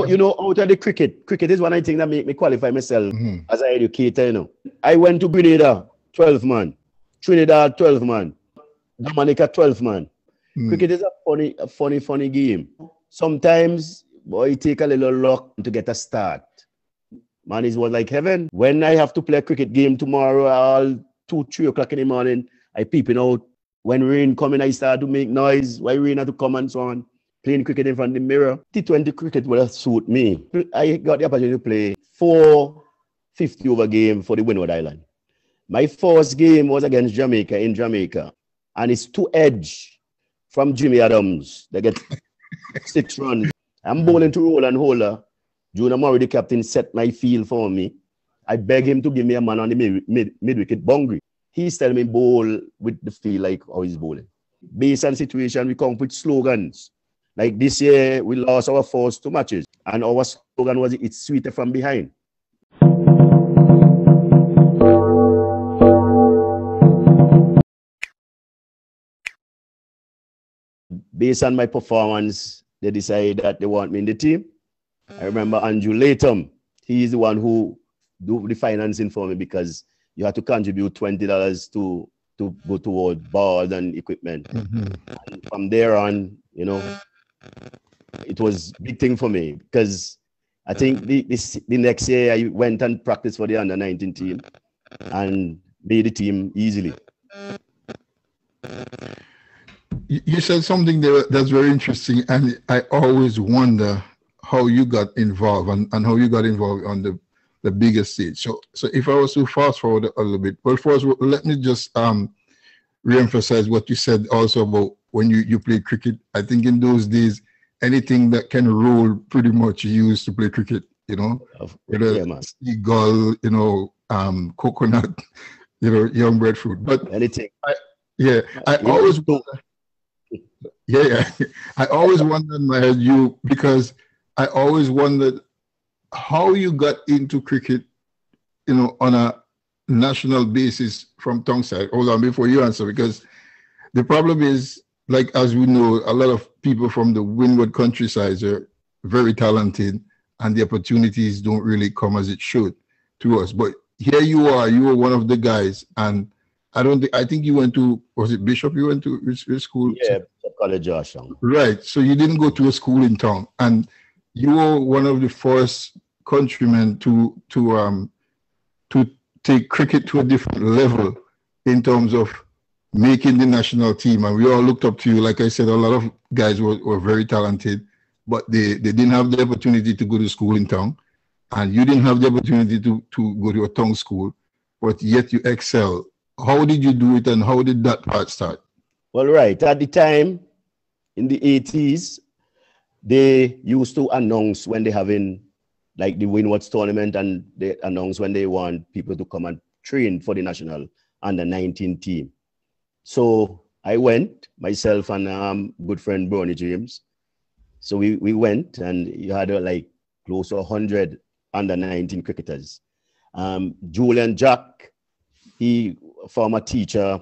You know, out of the cricket is one of the things that make me qualify myself as an educator, you know. I went to Grenada, 12 man. Trinidad, 12 man. Dominica, 12 man. Cricket is a funny game. Sometimes, boy, it take a little luck to get a start. Man, it was like heaven. When I have to play a cricket game tomorrow, all 2, 3 o'clock in the morning, I peeping out. When rain coming, I start to make noise. Why rain had to come and so on. Playing cricket in front of the mirror. T20 cricket will suit me. I got the opportunity to play 4 50 over game for the Windward Island. My first game was against Jamaica in Jamaica. And it's 2 edge from Jimmy Adams. They get 6 runs. I'm bowling to Roland Holder. Junior Murray, the captain, set my field for me. I beg him to give me a man on the mid-wicket boundary. He's telling me bowl with the feel like how he's bowling. Based on situation, we come up with slogans. Like this year, we lost our first 2 matches. And our slogan was, it's sweeter from behind. Based on my performance, they decided that they want me in the team. I remember Andrew Latham. He's the one who do the financing for me because you have to contribute $20 to go toward balls and equipment. And from there on, you know, it was a big thing for me because I think the next year I went and practiced for the under-19 team and made the team easily. You said something there that's very interesting, and I always wonder how you got involved and how you got involved on the biggest stage. So if I was to fast forward a little bit, well, first, let me just re-emphasize what you said also about when you played cricket. I think in those days, anything that can roll pretty much you used to play cricket, you know, whether seagull, you know, coconut, you know, young breadfruit. But anything. I always I always wondered in my head because I always wondered how you got into cricket, you know, on a national basis from Tongside. Hold on before you answer, because the problem is, like, as we know, a lot of people from the Windward countryside are very talented and the opportunities don't really come as it should to us. But here you were one of the guys, and I think you went to, was it Bishop you went to your school? Yeah, College Georgetown. Right. So you didn't go to a school in town, and you were one of the first countrymen to take cricket to a different level in terms of making the national team. And we all looked up to you. Like I said, a lot of guys were very talented, but they didn't have the opportunity to go to school in town, and you didn't have the opportunity to go to a town school, but yet you excel. How did you do it, and how did that part start? Well, right. At the time, in the 80s, they used to announce when they're having like the Windward tournament, and they announce when they want people to come and train for the national under-19 team. So I went, myself and good friend Bernie James. So we went, and you had like close to 100 under-19 cricketers. Julian Jack, he former teacher,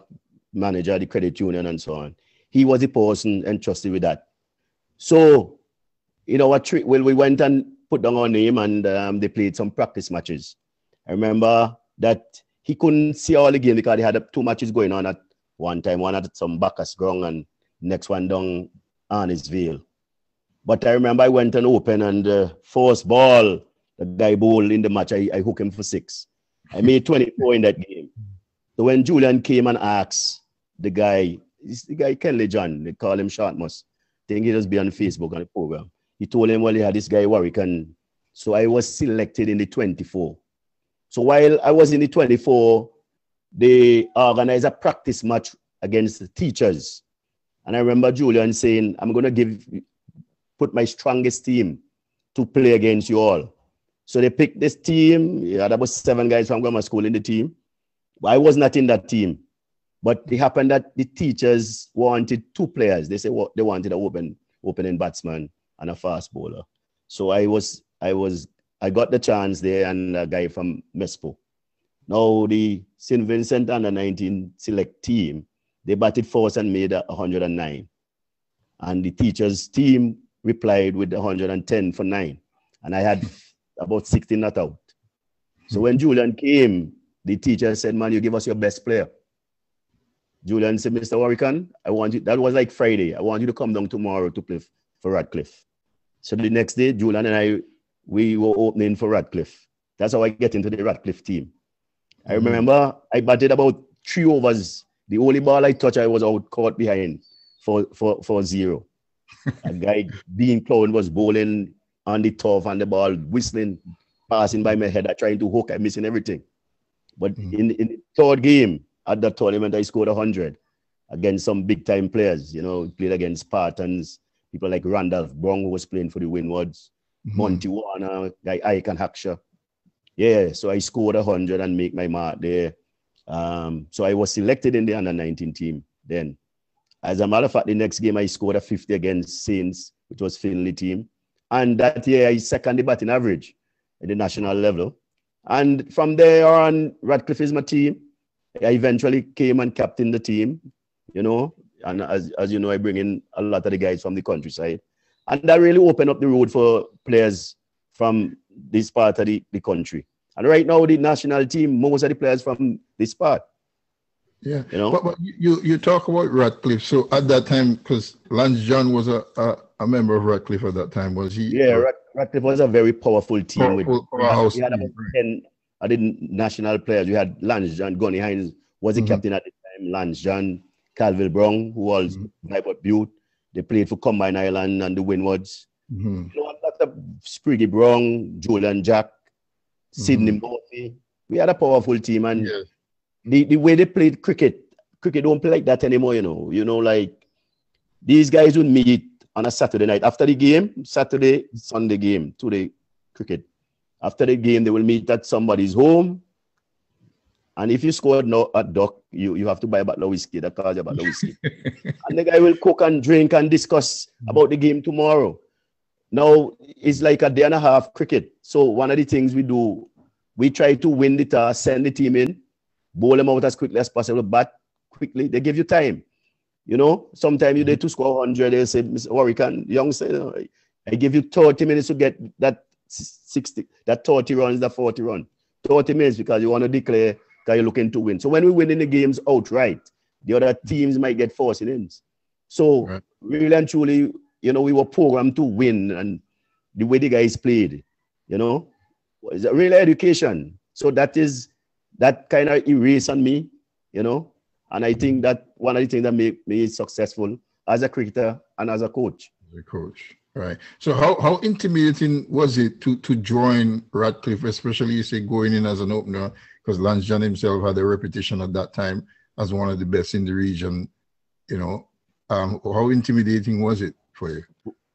manager, the credit union and so on. He was the person entrusted with that. So, you know, we went and put down our name, and they played some practice matches. I remember that he couldn't see all the game because they had 2 matches going on at one time. One at some Bacchus ground and next one down Arnisville. But I remember I went and opened, and the first ball, the guy bowled in the match, I hooked him for 6. I made 24 in that game. So when Julian came and asked the guy, it's the guy Kenley John, they call him Shortmus. I think he just be on Facebook on the program. He told him, well, he had this guy Warrican. So I was selected in the 24. So while I was in the 24, they organized a practice match against the teachers. And I remember Julian saying, I'm going to put my strongest team to play against you all. So they picked this team. He had about 7 guys from grammar school in the team. I was not in that team. But it happened that the teachers wanted 2 players. They said they wanted an opening batsman and a fast bowler. So I got the chance there, and a guy from Mespo. Now the St. Vincent under-19 select team, they batted first and made 109. And the teachers' team replied with 110 for 9. and I had about 16 not out. So when Julian came, the teacher said, man, you give us your best player. Julian said, Mr. Warrican, I want you, that was like Friday, I want you to come down tomorrow to play for Radcliffe. So the next day, Julian and we were opening for Radcliffe. That's how I get into the Radcliffe team. I remember I batted about 3 overs. The only ball I touched, I was out caught behind for 0. A guy, Dean Clown, was bowling on the turf and the ball whistling, passing by my head, trying to hook, I'm missing everything. But in the 3rd game at that tournament, I scored 100 against some big time players. You know, played against Spartans, people like Randolph Brown, who was playing for the Windwards, Monty Warner, guy Ike and Hackshaw. Yeah, so I scored 100 and make my mark there. So I was selected in the under-19 team then. As a matter of fact, the next game I scored a 50 against Saints, which was Finley team. And that year I second the batting average at the national level. And from there on, Radcliffe is my team. I eventually came and captained the team, you know. And as you know, I bring in a lot of the guys from the countryside. And that really opened up the road for players from this part of the country. And right now, the national team, most of the players from this part. Yeah, you know. But you talk about Radcliffe. So at that time, because Lance John was a member of Radcliffe at that time, was he? Yeah, Radcliffe was a very powerful team. We had about 10 national players. We had Lance John, Gunny Hines was the captain at the time. Lance John, Calvin Brown, who was Vibert Butte. They played for Combine Island and the Windwards. You know, Spriggy Brown, Julian Jack, Sidney Murphy. We had a powerful team, and the way they played cricket don't play like that anymore, you know. You know, like these guys would meet on a Saturday night after the game, Saturday, Sunday game, 2-day cricket. After the game, they will meet at somebody's home. And if you scored a duck, you have to buy a bottle of whiskey. That costs a bottle of whiskey. And the guy will cook and drink and discuss about the game tomorrow. Now, it's like a day and a half cricket. So one of the things we do, we try to win the toss, send the team in, bowl them out as quickly as possible, bat quickly. They give you time. You know, sometimes you need to score 100. They say, Mr. Warrican, youngster, I give you 30 minutes to get that 60, that 30 runs, that 40 run. 30 minutes because you want to declare that you're looking to win. So when we win in the games outright, the other teams might get forced in. So really and truly, you know, we were programmed to win, and the way the guys played, you know, was a real education. So that kind of erased on me, you know, and I think that one of the things that made me successful as a cricketer and as a coach. As a coach, right. So how intimidating was it to join Radcliffe, especially you say going in as an opener, because Lance John himself had a reputation at that time as one of the best in the region, you know. How intimidating was it for you?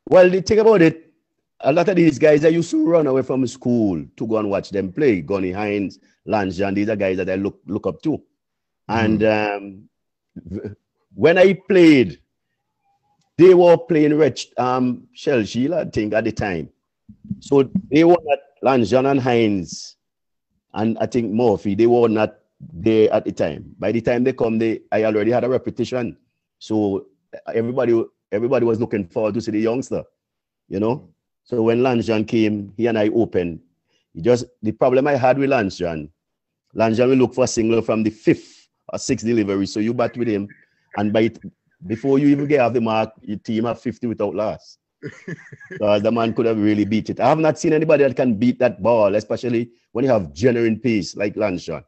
Well, the thing about it, a lot of these guys, I used to run away from school to go and watch them play. Gunny Hines, Lance John, these are guys that I look up to. And when I played, they were playing Shell Shield, I think, at the time. So they were not Lance John and Hines, and I think Murphy, they were not there at the time. By the time they come, I already had a reputation. So everybody was looking forward to see the youngster, you know. So when Lance John came, he and I opened. The problem I had with Lance John will look for a single from the 5th or 6th delivery. So you bat with him, and before you even get off the mark, your team have 50 without loss. So the man could have really beat it. I have not seen anybody that can beat that ball, especially when you have genuine pace like Lance John.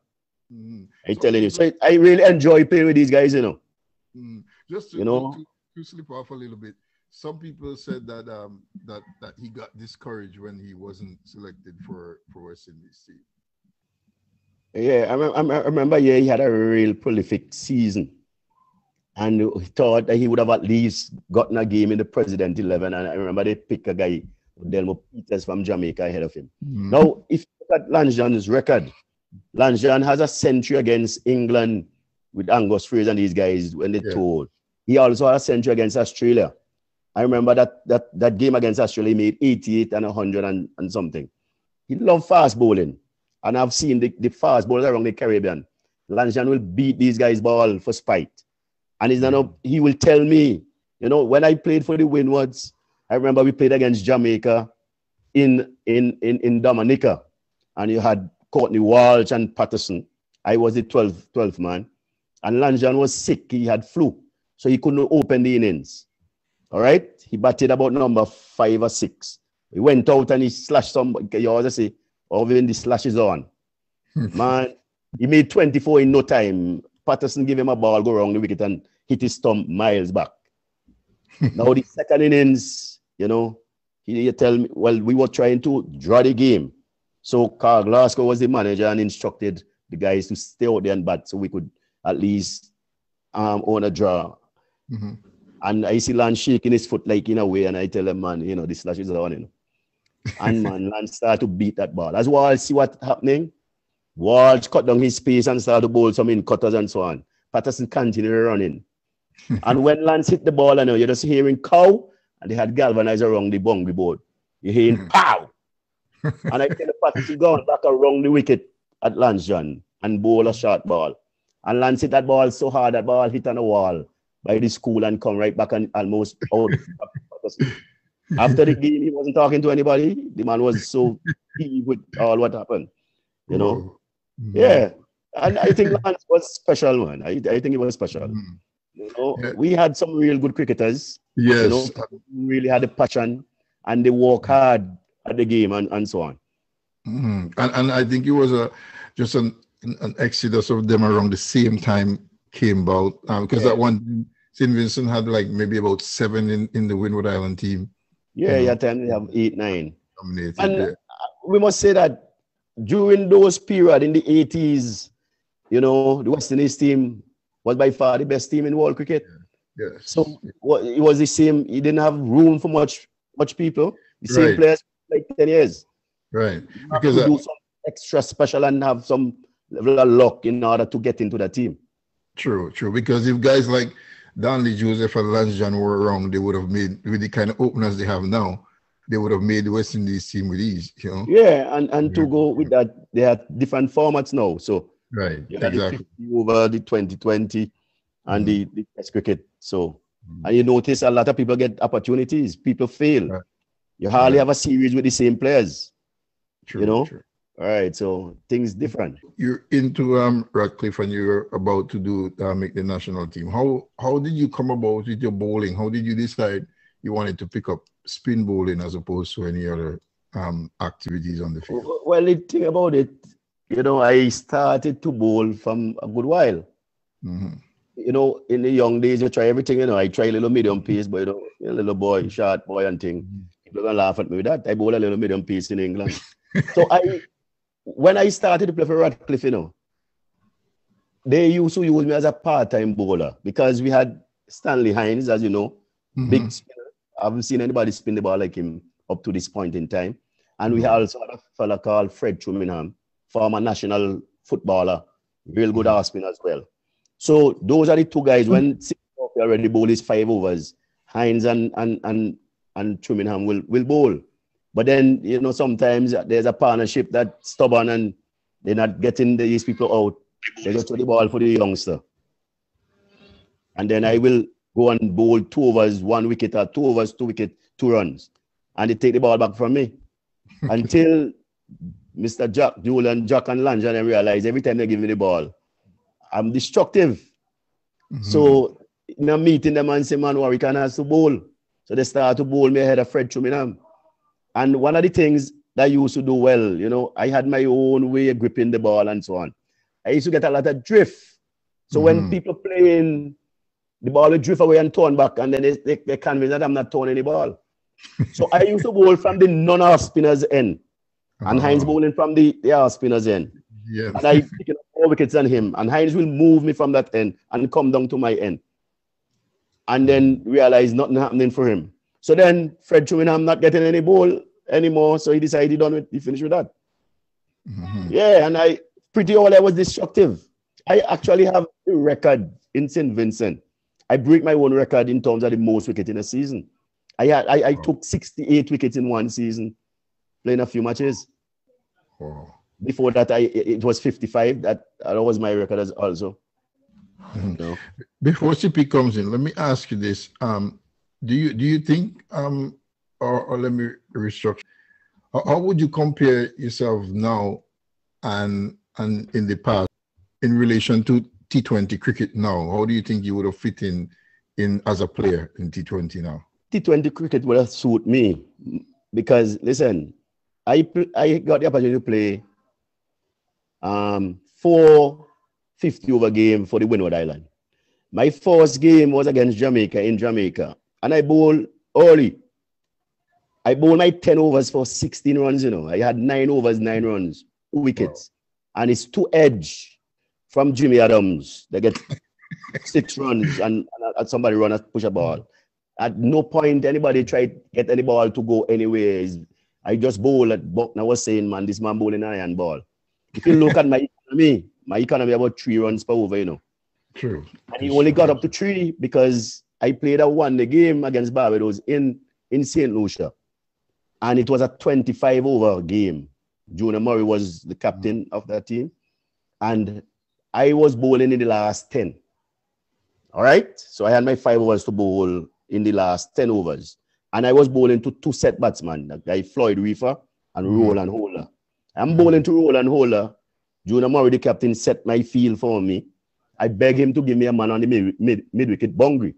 I'm telling you. So I really enjoy playing with these guys, you know. Just to slip off a little bit, some people said that that he got discouraged when he wasn't selected for West Indies team. Yeah, I remember. Yeah, he had a real prolific season, and he thought that he would have at least gotten a game in the President 11. And I remember they picked a guy, Delmo Peters from Jamaica, ahead of him. Now, if you look at Lance John's record, Lance John has a century against England with Angus Fraser and these guys when they toured. He also had a century against Australia. I remember that game against Australia, he made 88 and 100 and something. He loved fast bowling. And I've seen the fast bowlers around the Caribbean. Lance John will beat these guys' ball for spite. And he will tell me, you know, when I played for the Windwards, I remember we played against Jamaica. in Dominica, and you had Courtney Walsh and Patterson. I was the 12th man. And Lanjan was sick. He had flu. So he couldn't open the innings. All right? He batted about number 5 or 6. He went out and he slashed some, you always say, even the slashes on. Man, he made 24 in no time. Patterson gave him a ball, go around the wicket and hit his stump miles back. Now the second innings, you know, he tell me, well, we were trying to draw the game. So Carl Glasgow was the manager and instructed the guys to stay out there and bat so we could at least own a draw. Mm-hmm. And I see Lance shaking his foot like in a way, and I tell him, man, you know, the slash is on, you know. And man, Lance started to beat that ball. As well, see what's happening. Walsh cut down his pace and started to bowl some in cutters and so on. Patterson continued running. And when Lance hit the ball, I know you're just hearing cow, and they had galvanized around the boundary board. You're hearing pow. And I tell the Patterson going back around the wicket at Lance John and bowl a short ball. And Lance hit that ball so hard, that ball hit on the wall by the school and come right back and almost out. After the game, he wasn't talking to anybody. The man was so peeved with all what happened. You know? Yeah. And I think Lance was special, man. I think he was special. You know, we had some real good cricketers. Yes. You know, really had a passion and they work hard at the game and so on. And I think it was just an exodus of them around the same time came about because that one St. Vincent had like maybe about 7 in the Windward Island team. Yeah, yeah, time they have 8, 9. Dominated, and we must say that during those period in the 80s, you know, the West Indies team was by far the best team in world cricket. Yes. So it was the same. He didn't have room for much people. The same players like 10 years. Right. Because do some extra special and have some level of luck in order to get into the team. True. Because if guys like Danley Joseph and Lance John were around, they would have made, with the kind of openers they have now, they would have made the West Indies team with ease, you know? Yeah, and to go with that, they have different formats now. So exactly. The 50 over the 2020 and the Test cricket. So and you notice a lot of people get opportunities. People fail. Right. You hardly have a series with the same players. True, you know? True. All right, so things different. You're into Radcliffe and you're about to do make the national team. How did you come about with your bowling? How did you decide you wanted to pick up spin bowling as opposed to any other activities on the field? Well, the thing about it, you know, I started to bowl from a good while. You know, in the young days, you try everything. You know, I try a little medium pace, but you know, a little boy, short boy and thing. People gonna laugh at me with that. I bowl a little medium pace in England. So when I started to play for Radcliffe, you know, they used to use me as a part-time bowler because we had Stanley Hines, as you know, big spinner. I haven't seen anybody spin the ball like him up to this point in time. And we also had a fella called Fred Trumingham, former national footballer, real good arm spin as well. So those are the two guys. When they already bowl his 5 overs, Hines and Trumingham will bowl. But then, you know, sometimes there's a partnership that's stubborn and they're not getting these people out. They just throw the ball for the youngster. And then I will go and bowl 2 overs, 1 wicket, or 2 overs, 2 wicket, 2 runs. And they take the ball back from me. Until Mr. Julian, Jack and Lange, and I realize every time they give me the ball, I'm destructive. So I'm meeting them and say, man, Warrican has to bowl. So they start to bowl me ahead of Fred Trumingham. And one of the things that I used to do well, you know, I had my own way of gripping the ball and so on. I used to get a lot of drift. So when people playing, the ball will drift away and turn back, and then they convince that I'm not turning the ball. So I used to bowl from the non-off spinners end, and Hines bowling from the off spinners end. Yeah. And I picking up 4 wickets on him, and Hines will move me from that end and come down to my end. And then realize nothing happening for him. So then Fred Trumingham not getting any ball anymore, so he decided he finished with that. Yeah, and I was destructive. I actually have a record in St. Vincent. I break my own record in terms of the most wickets in a season. I took 68 wickets in one season, playing a few matches. Before that, it was 55. That was my record also. No. Before CP comes in, let me ask you this. Do you think, or let me restructure, How would you compare yourself now and in the past in relation to T20 cricket now? How do you think you would have fit in as a player in T20 now? T20 cricket would have suited me because, listen, I got the opportunity to play 4 50-over game for the Windward Island. My first game was against Jamaica in Jamaica, and I bowled early. I bowled my 10 overs for 16 runs, you know. I had 9 overs, 9 runs, 2 wickets. Wow. And it's 2 edge from Jimmy Adams. They get 6 runs and somebody run and push a ball. At no point anybody tried to get any ball to go anywhere. I just bowl at Buckner was saying, man, this man bowling iron ball. If you look at my economy about 3 runs per over, you know. True. And he only got up to 3 because I played a one-day game against Barbados in St. Lucia. And it was a 25-over game. Junior Murray was the captain of that team. And I was bowling in the last 10. All right? So I had my 5 overs to bowl in the last 10 overs. And I was bowling to 2 set batsmen, that guy Floyd Reefer and Roland Holder. I'm bowling to Roland Holder. Junior Murray, the captain, set my field for me. I beg him to give me a man on the mid-wicket boundary.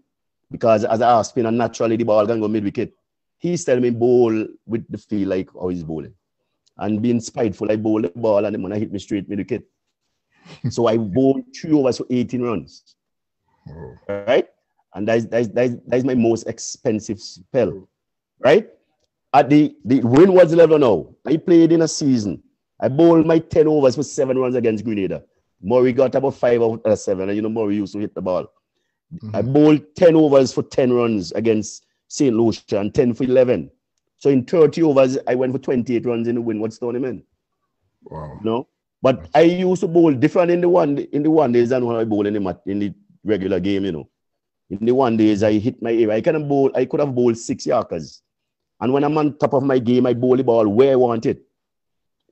Because as a half spinner, naturally the ball can go mid-wicket. He's telling me bowl with the feel like how he's bowling. And being spiteful, I bowl the ball and the man hit me straight mid-wicket. So I bowled 3 overs for 18 runs. Oh. Right? And that's my most expensive spell. Right? At the Windward's level now, I played in a season. I bowled my 10 overs for 7 runs against Grenada. Murray got about 5 out of 7. And you know, Murray used to hit the ball. I bowled 10 overs for 10 runs against St. Lucia and 10 for 11. So in 30 overs, I went for 28 runs in the Windward's tournament. Wow. You know? But I used to bowl different in the one days than when I bowl in the regular game, you know. In the one days, I hit my area. I could have bowled 6 Yorkers. And when I'm on top of my game, I bowl the ball where I want it.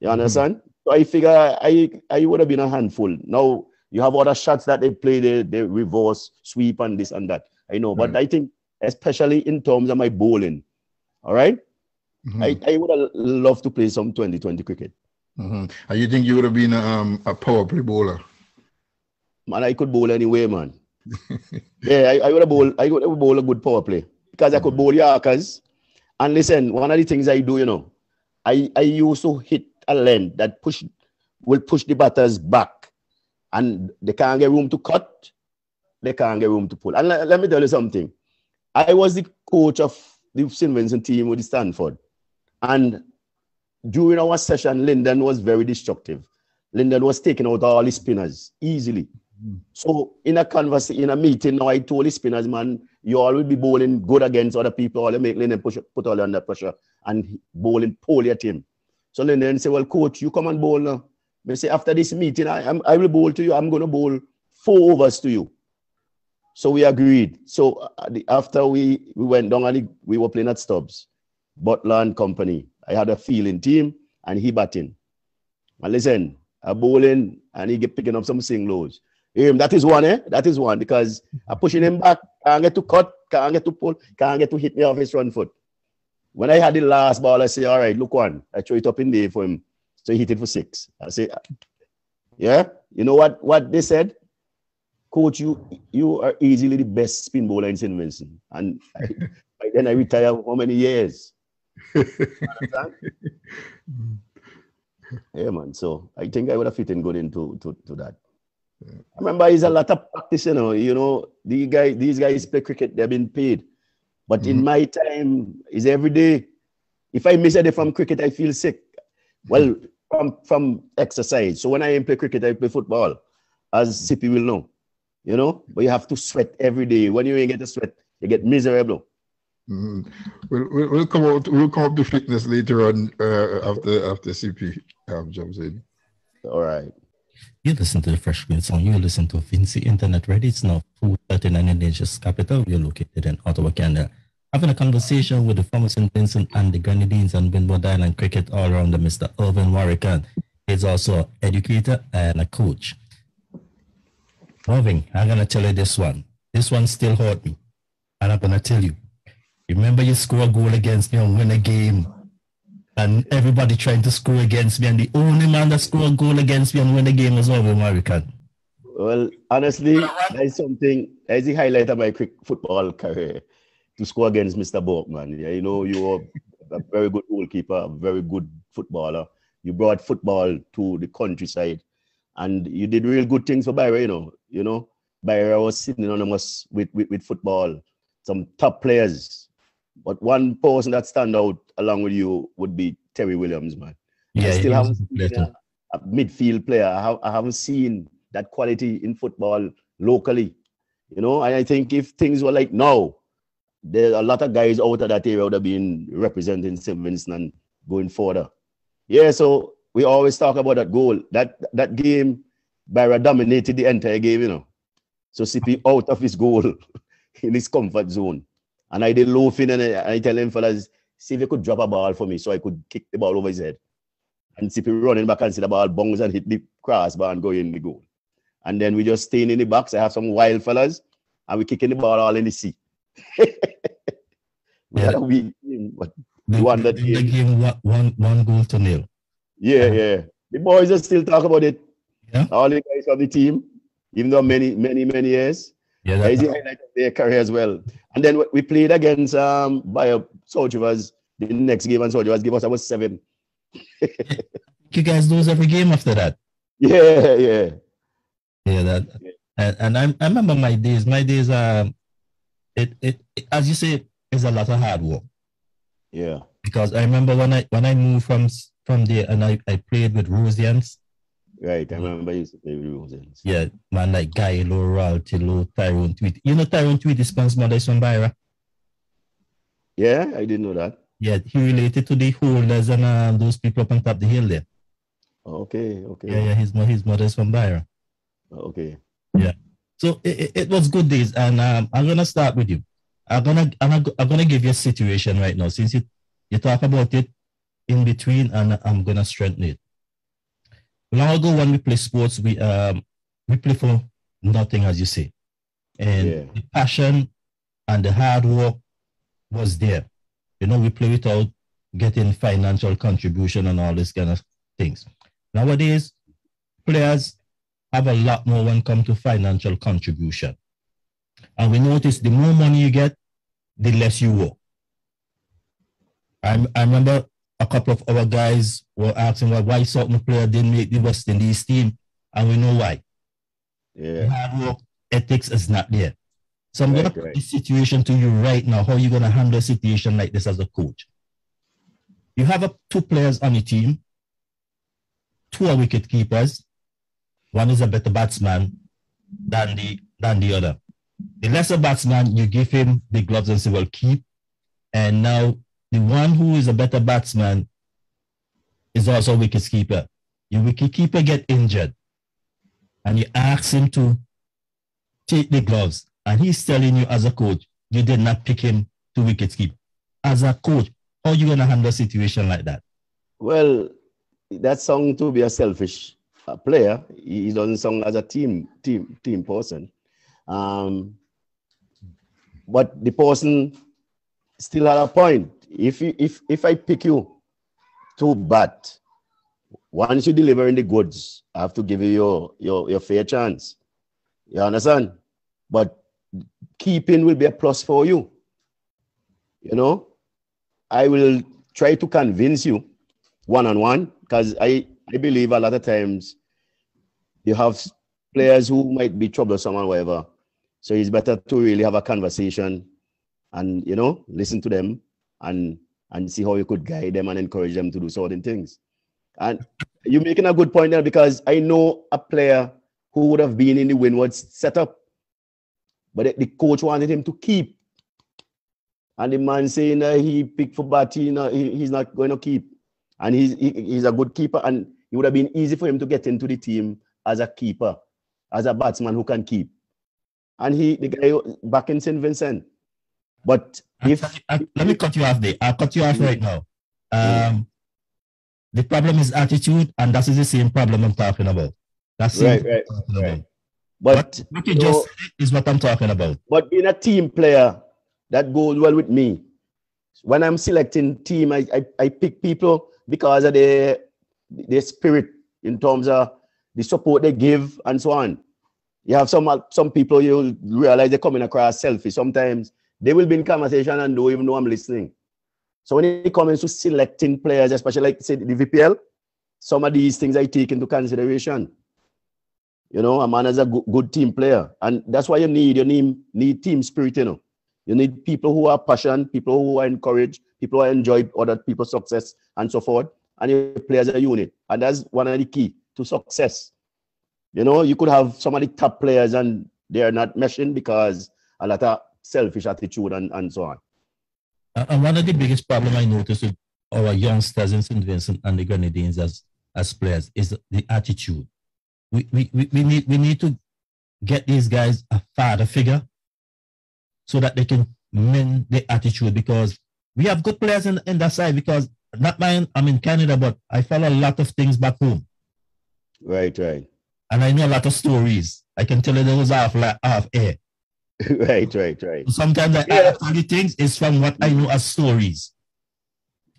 You understand? So I figure I would have been a handful. Now, you have other shots that they play, they reverse, sweep, and this and that. I know. But I think, especially in terms of my bowling, all right? I would have loved to play some 2020 cricket. And you think you would have been a power play bowler? Man, I could bowl anyway, man. Yeah, I would have bowled a good power play. Because I could bowl Yorkers. And listen, one of the things I do, you know, I used to hit a length that will push the batters back. And they can't get room to cut. They can't get room to pull. And let me tell you something. I was the coach of the St. Vincent team with Stanford. And during our session, Lyndon was very destructive. Lyndon was taking out all the spinners easily. So in a meeting, now I told the spinners, man, you all will be bowling good against other people. All make Lyndon put all under pressure and bowling poorly at him. So Lyndon said, well, coach, you come and bowl now. I say, after this meeting, I will bowl to you. I'm going to bowl 4 overs to you. So we agreed. So after we went down and we were playing at Stubbs, Butler and company. I had a fielding team and he batting. And listen, I bowling and he get picking up some singlows. That is one, That is one because I'm pushing him back. Can't get to cut, can't get to pull, can't get to hit me off his front foot. When I had the last ball, I say, all right, look one. I throw it up in there for him. So he hit it for 6. I say, yeah, you know what they said? Coach, you are easily the best spin bowler in St. Vincent. And by then I retired for how many years? Yeah, man. So I think I would have fit in good into that. I remember it's a lot of practice, you know. These guys play cricket, they've been paid. But in my time, it's every day. If I miss a day from cricket, I feel sick. Well, from exercise. So when I play cricket, I play football, as Sippy will know. You know, but you have to sweat every day. When you ain't get to sweat, you get miserable. We'll come up to fitness later on after CP jumps in. All right. You listen to the Fresh Green Song. You listen to Vinci Internet Radio. It's now 4:39 in Asia's capital. We are located in Ottawa, Canada. Having a conversation with the former St. Vincent and the Grenadines and Windward Island cricket all-rounder, Mr. Irvin Warrican. He's also an educator and a coach. Irvin, I'm going to tell you this one. This one still hurt me. And I'm going to tell you. Remember you score a goal against me and win a game. And everybody trying to score against me, and the only man that scored a goal against me and win the game was Irvin Warrican. Well, honestly, that is the highlight of my football career, to score against Mr. Borkman. Yeah, you know, you were a very good goalkeeper, a very good footballer. You brought football to the countryside, and you did real good things for Byra, you know. Byra was synonymous with football, some top players. But one person that stand out along with you would be Terry Williams, man. Yeah, I still haven't seen a midfield player. I haven't seen that quality in football locally, you know. And I think if things were like now, there are a lot of guys out of that area would have been representing St. Vincent and going further. Yeah, so we always talk about that goal. That game, Byra dominated the entire game, you know. So CP out of his goal in his comfort zone. And I did loafing, and I tell him, fellas, see if you could drop a ball for me so I could kick the ball over his head. And CP running back and see the ball bounce and hit the crossbar and go in the goal. And then we just staying in the box. I have some wild fellas, and we kicking the ball all in the sea. We had a weak team, but we won that game. The game 1-0. Yeah. The boys are still talk about it. Yeah. All the guys of the team, even though many years. Yeah, that is the highlight of their career as well. And then we played against South Rivers the next game, and South Rivers gave us about 7. You guys lose every game after that. Yeah. And I remember my days. It as you say, is a lot of hard work. Yeah. Because I remember when I moved from there, and I played with Rosians. Right, I remember you used to play with Rosians. Yeah, man, like Guy Low, Raltilo, Tyrone Tweet. You know Tyrone Tweet is Spence Mothers from Byra? Yeah, I didn't know that. Yeah, he related to the holders and those people up on top of the hill there. Okay. Yeah, his mother's from Byra. Okay. Yeah. So it was good days, and I'm gonna start with you. I'm gonna give you a situation right now, since you talk about it in between, and I'm gonna strengthen it. Long ago, when we play sports, we play for nothing, as you say, and the passion and the hard work was there. You know, we play without getting financial contribution and all this kind of things. Nowadays, players have a lot more when it comes to financial contribution, and we notice the more money you get, the less you work. I remember a couple of our guys were asking why certain player didn't make the West Indies team, and we know why. Yeah. Hard work, ethics is not there. So I'm going to put this situation to you right now. How are you going to handle a situation like this as a coach? You have 2 players on your team. 2 are wicket keepers. One is a better batsman than the other. The lesser batsman, you give him the gloves and say, well, keep. And now the one who is a better batsman is also a wicket keeper. Your wicket keeper get injured, and you ask him to take the gloves, and he's telling you as a coach, you did not pick him to wicket keep. As a coach, how are you going to handle a situation like that? Well, that sounds to be a selfish player. He doesn't sound as a team person. But the person still had a point. If I pick you to bat, once you deliver in the goods, I have to give you your fair chance. You understand? But keeping will be a plus for you. You know, I will try to convince you one-on-one, because I believe a lot of times you have players who might be troublesome or whatever. So it's better to really have a conversation and, you know, listen to them and see how you could guide them and encourage them to do certain things. And you're making a good point there, because I know a player who would have been in the Windward setup, but the coach wanted him to keep. And the man saying that he picked for batting, he's not going to keep. And he's a good keeper, and it would have been easy for him to get into the team as a keeper, as a batsman who can keep. And the guy back in St. Vincent. But let me cut you off there. I'll cut you off right now. The problem is attitude, and that is the same problem I'm talking about. That's right. But what you just said is what I'm talking about. But being a team player, that goes well with me. When I'm selecting team, I pick people because of their spirit in terms of the support they give and so on. You have some people you'll realize they're coming across selfish. Sometimes they will be in conversation and don't even know I'm listening. So when it comes to selecting players, especially like say the VPL, some of these things I take into consideration. You know, a man is a good team player. And that's why you need team spirit, you know. You need people who are passionate, people who are encouraged, people who enjoy other people's success and so forth. And you play as a unit. And that's one of the key to success. You know, you could have some of the top players and they're not meshing because a lot of selfish attitude and so on. And one of the biggest problems I notice with our youngsters in St. Vincent and the Grenadines as players is the attitude. We need to get these guys a father figure so that they can mend the attitude, because we have good players in that side, because not mine, I'm in Canada, but I follow a lot of things back home. Right. And I know a lot of stories. I can tell you those off air. Right. Sometimes I tell you things is from what I know as stories.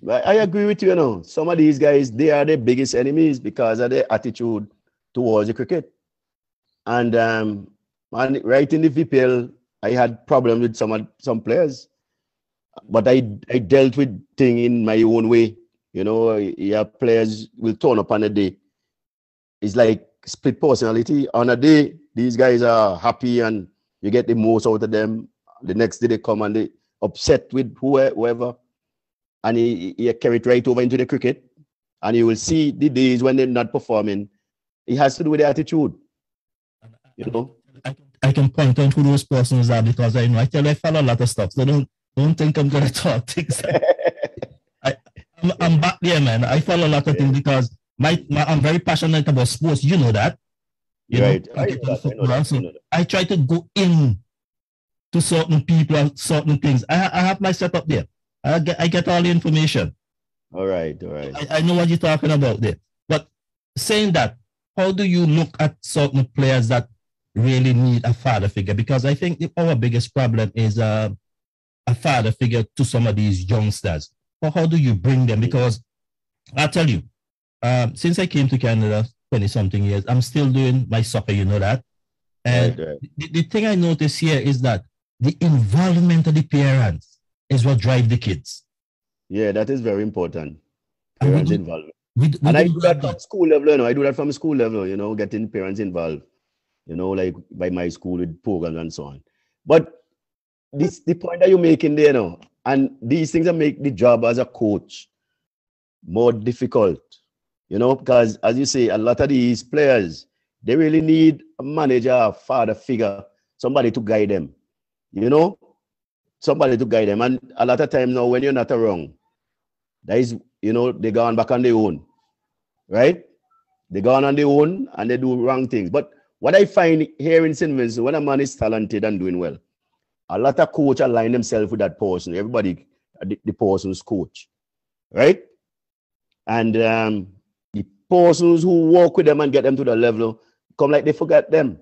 I agree with you, you know. Some of these guys, they are the biggest enemies because of their attitude towards the cricket. And right in the VPL, I had problems with some players. But I dealt with things in my own way. You know, your players will turn up on a day. It's like split personality. On a day, these guys are happy and you get the most out of them. The next day they come and they upset with whoever. And you carry it right over into the cricket. And you will see the days when they're not performing. It has to do with the attitude. You know? I can point out who those persons are, because I know I follow a lot of stuff. So don't think I'm going to talk things. I'm back there, man. I follow a lot of things because I'm very passionate about sports. You know that. Right. I try to go in to certain people and certain things. I have my setup there. I get all the information. All right. I know what you're talking about there. But saying that, how do you look at certain players that really need a father figure? Because I think our biggest problem is a father figure to some of these youngsters. But how do you bring them? Because I'll tell you, since I came to Canada 20-something years, I'm still doing my soccer, you know that. And right. The thing I notice here is that the involvement of the parents is what drives the kids. Yeah, that is very important. Parents involvement. And I do that from school level, you know. I do that from school level, you know, getting parents involved, you know, like by my school with programs and so on. But the point that you're making there, you know, and these things that make the job as a coach more difficult, you know, because as you say, a lot of these players, they really need a manager, a father figure, somebody to guide them, you know, somebody to guide them. And a lot of times now, when you're not around, that is, you know, they go on back on their own, right? They go on their own and they do wrong things. But what I find here in St. Vincent, when a man is talented and doing well, a lot of coaches align themselves with that person. Everybody, the person's coach, right? And the persons who work with them and get them to the level, come like they forget them.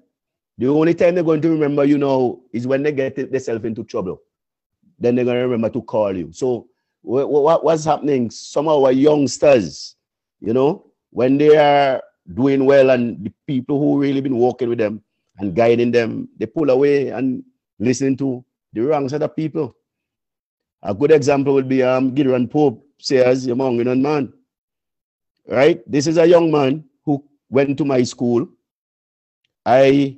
The only time they're going to remember, you know, is when they get themselves into trouble. Then they're going to remember to call you. So what's happening? Some of our youngsters, you know, when they are doing well and the people who really been working with them and guiding them, they pull away and listen to the wrong set of people. A good example would be Gideon Pope, says among you man. Right? This is a young man who went to my school. I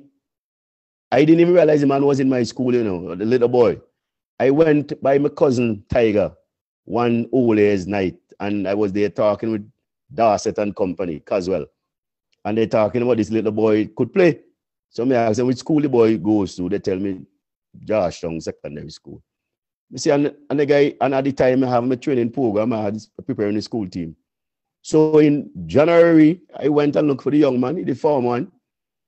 didn't even realize the man was in my school, you know, the little boy. I went by my cousin Tiger one All Year's night, and I was there talking with Darset and company, Caswell. And they're talking about this little boy could play. So I asked them which school the boy goes to. They tell me Georgetown Secondary School. You see, and the guy, and at the time I have my training program, I had preparing the school team. So in January, I went and looked for the young man, the form one.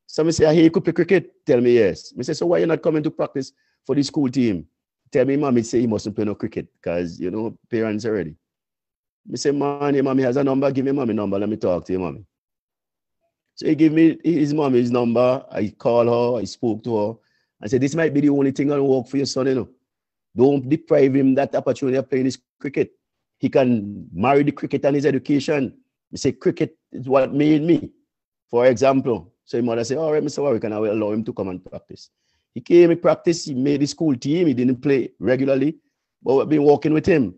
So I say, hey, you could play cricket? Tell me yes. I say, so why you not coming to practice for the school team? Tell me, mommy say he mustn't play no cricket because, you know, parents already. I say, man, your mommy has a number. Give me mommy number. Let me talk to your mommy. So he gave me his mommy's number. I called her. I spoke to her. I said, this might be the only thing that'll work for your son, you know. Don't deprive him that opportunity of playing his cricket. He can marry the cricket and his education. You say cricket is what made me. For example, so your mother say, all right, Mr. Warrican, I will allow him to come and practice. He came, he practiced, he made the school team, he didn't play regularly, but we've been working with him.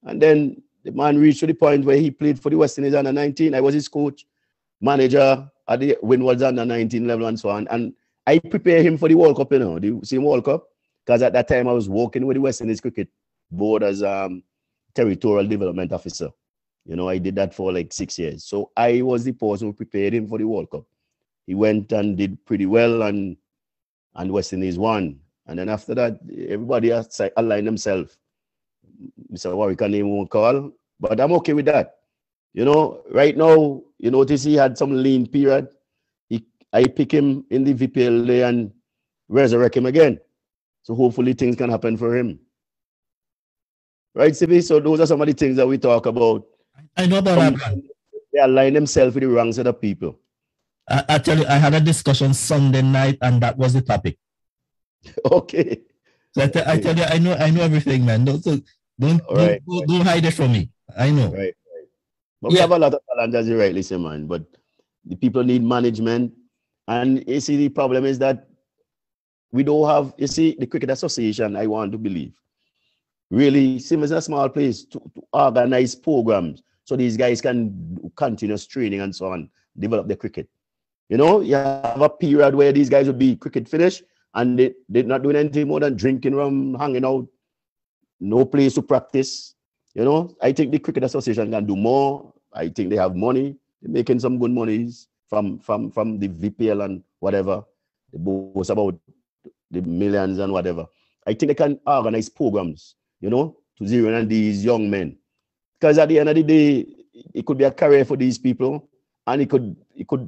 And then the man reached to the point where he played for the West Indies under 19. I was his coach, manager at the Windward under 19 level and so on. And I prepared him for the World Cup, you know, the same World Cup, because at that time I was working with the West Indies Cricket Board as territorial development officer. You know, I did that for like 6 years. So I was the person who prepared him for the World Cup. He went and did pretty well, and West Indies won. And then after that, everybody has aligned themselves. Mr. Warrican name won't call, but I'm okay with that. You know, right now, you notice he had some lean period. I pick him in the VPL and resurrect him again. So hopefully things can happen for him. Right, Sibi? So those are some of the things that we talk about. I know about that. They align themselves with the ranks of the people. I tell you, I had a discussion Sunday night, and that was the topic. Okay. So I tell you, I know everything, man. Don't hide it from me. I know. Right. But we have a lot of talent, as you rightly say, man. But the people need management. And you see, the problem is that we don't have, you see, the Cricket Association, I want to believe, really seems as a small place to organize programs so these guys can do continuous training and so on, develop their cricket. You know, you have a period where these guys would be cricket finished and they're not doing anything more than drinking rum, hanging out, no place to practice. You know, I think the Cricket Association can do more. I think they have money. They're making some good monies from the VPL and whatever. They boast about the millions and whatever. I think they can organize programs, you know, to zero in these young men. Because at the end of the day, it could be a career for these people, and it could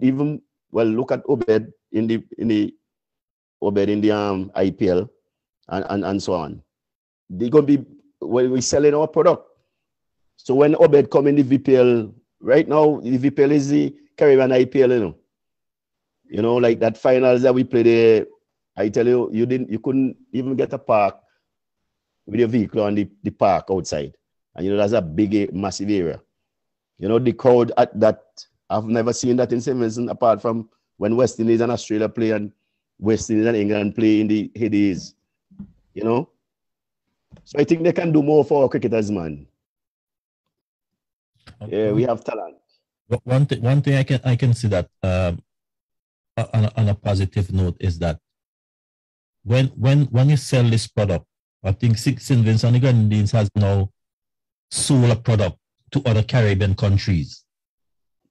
even, well, look at Obed in the IPL and so on. They're gonna be, well, we're selling our product. So when Obed come in the VPL, right now the VPL is the Caribbean IPL, you know, like that finals that we played there. I tell you, you couldn't even get a park with your vehicle on the park outside. And you know, that's a big, massive area. You know, the crowd at that, I've never seen that in St. Vincent apart from when West Indies and Australia play and West Indies and England play in the heydays. You know? So I think they can do more for our cricketers, man. Yeah, we have talent. One thing I can see that on a positive note is that when you sell this product, I think St. Vincent and the Grenadines has now sold a product to other Caribbean countries.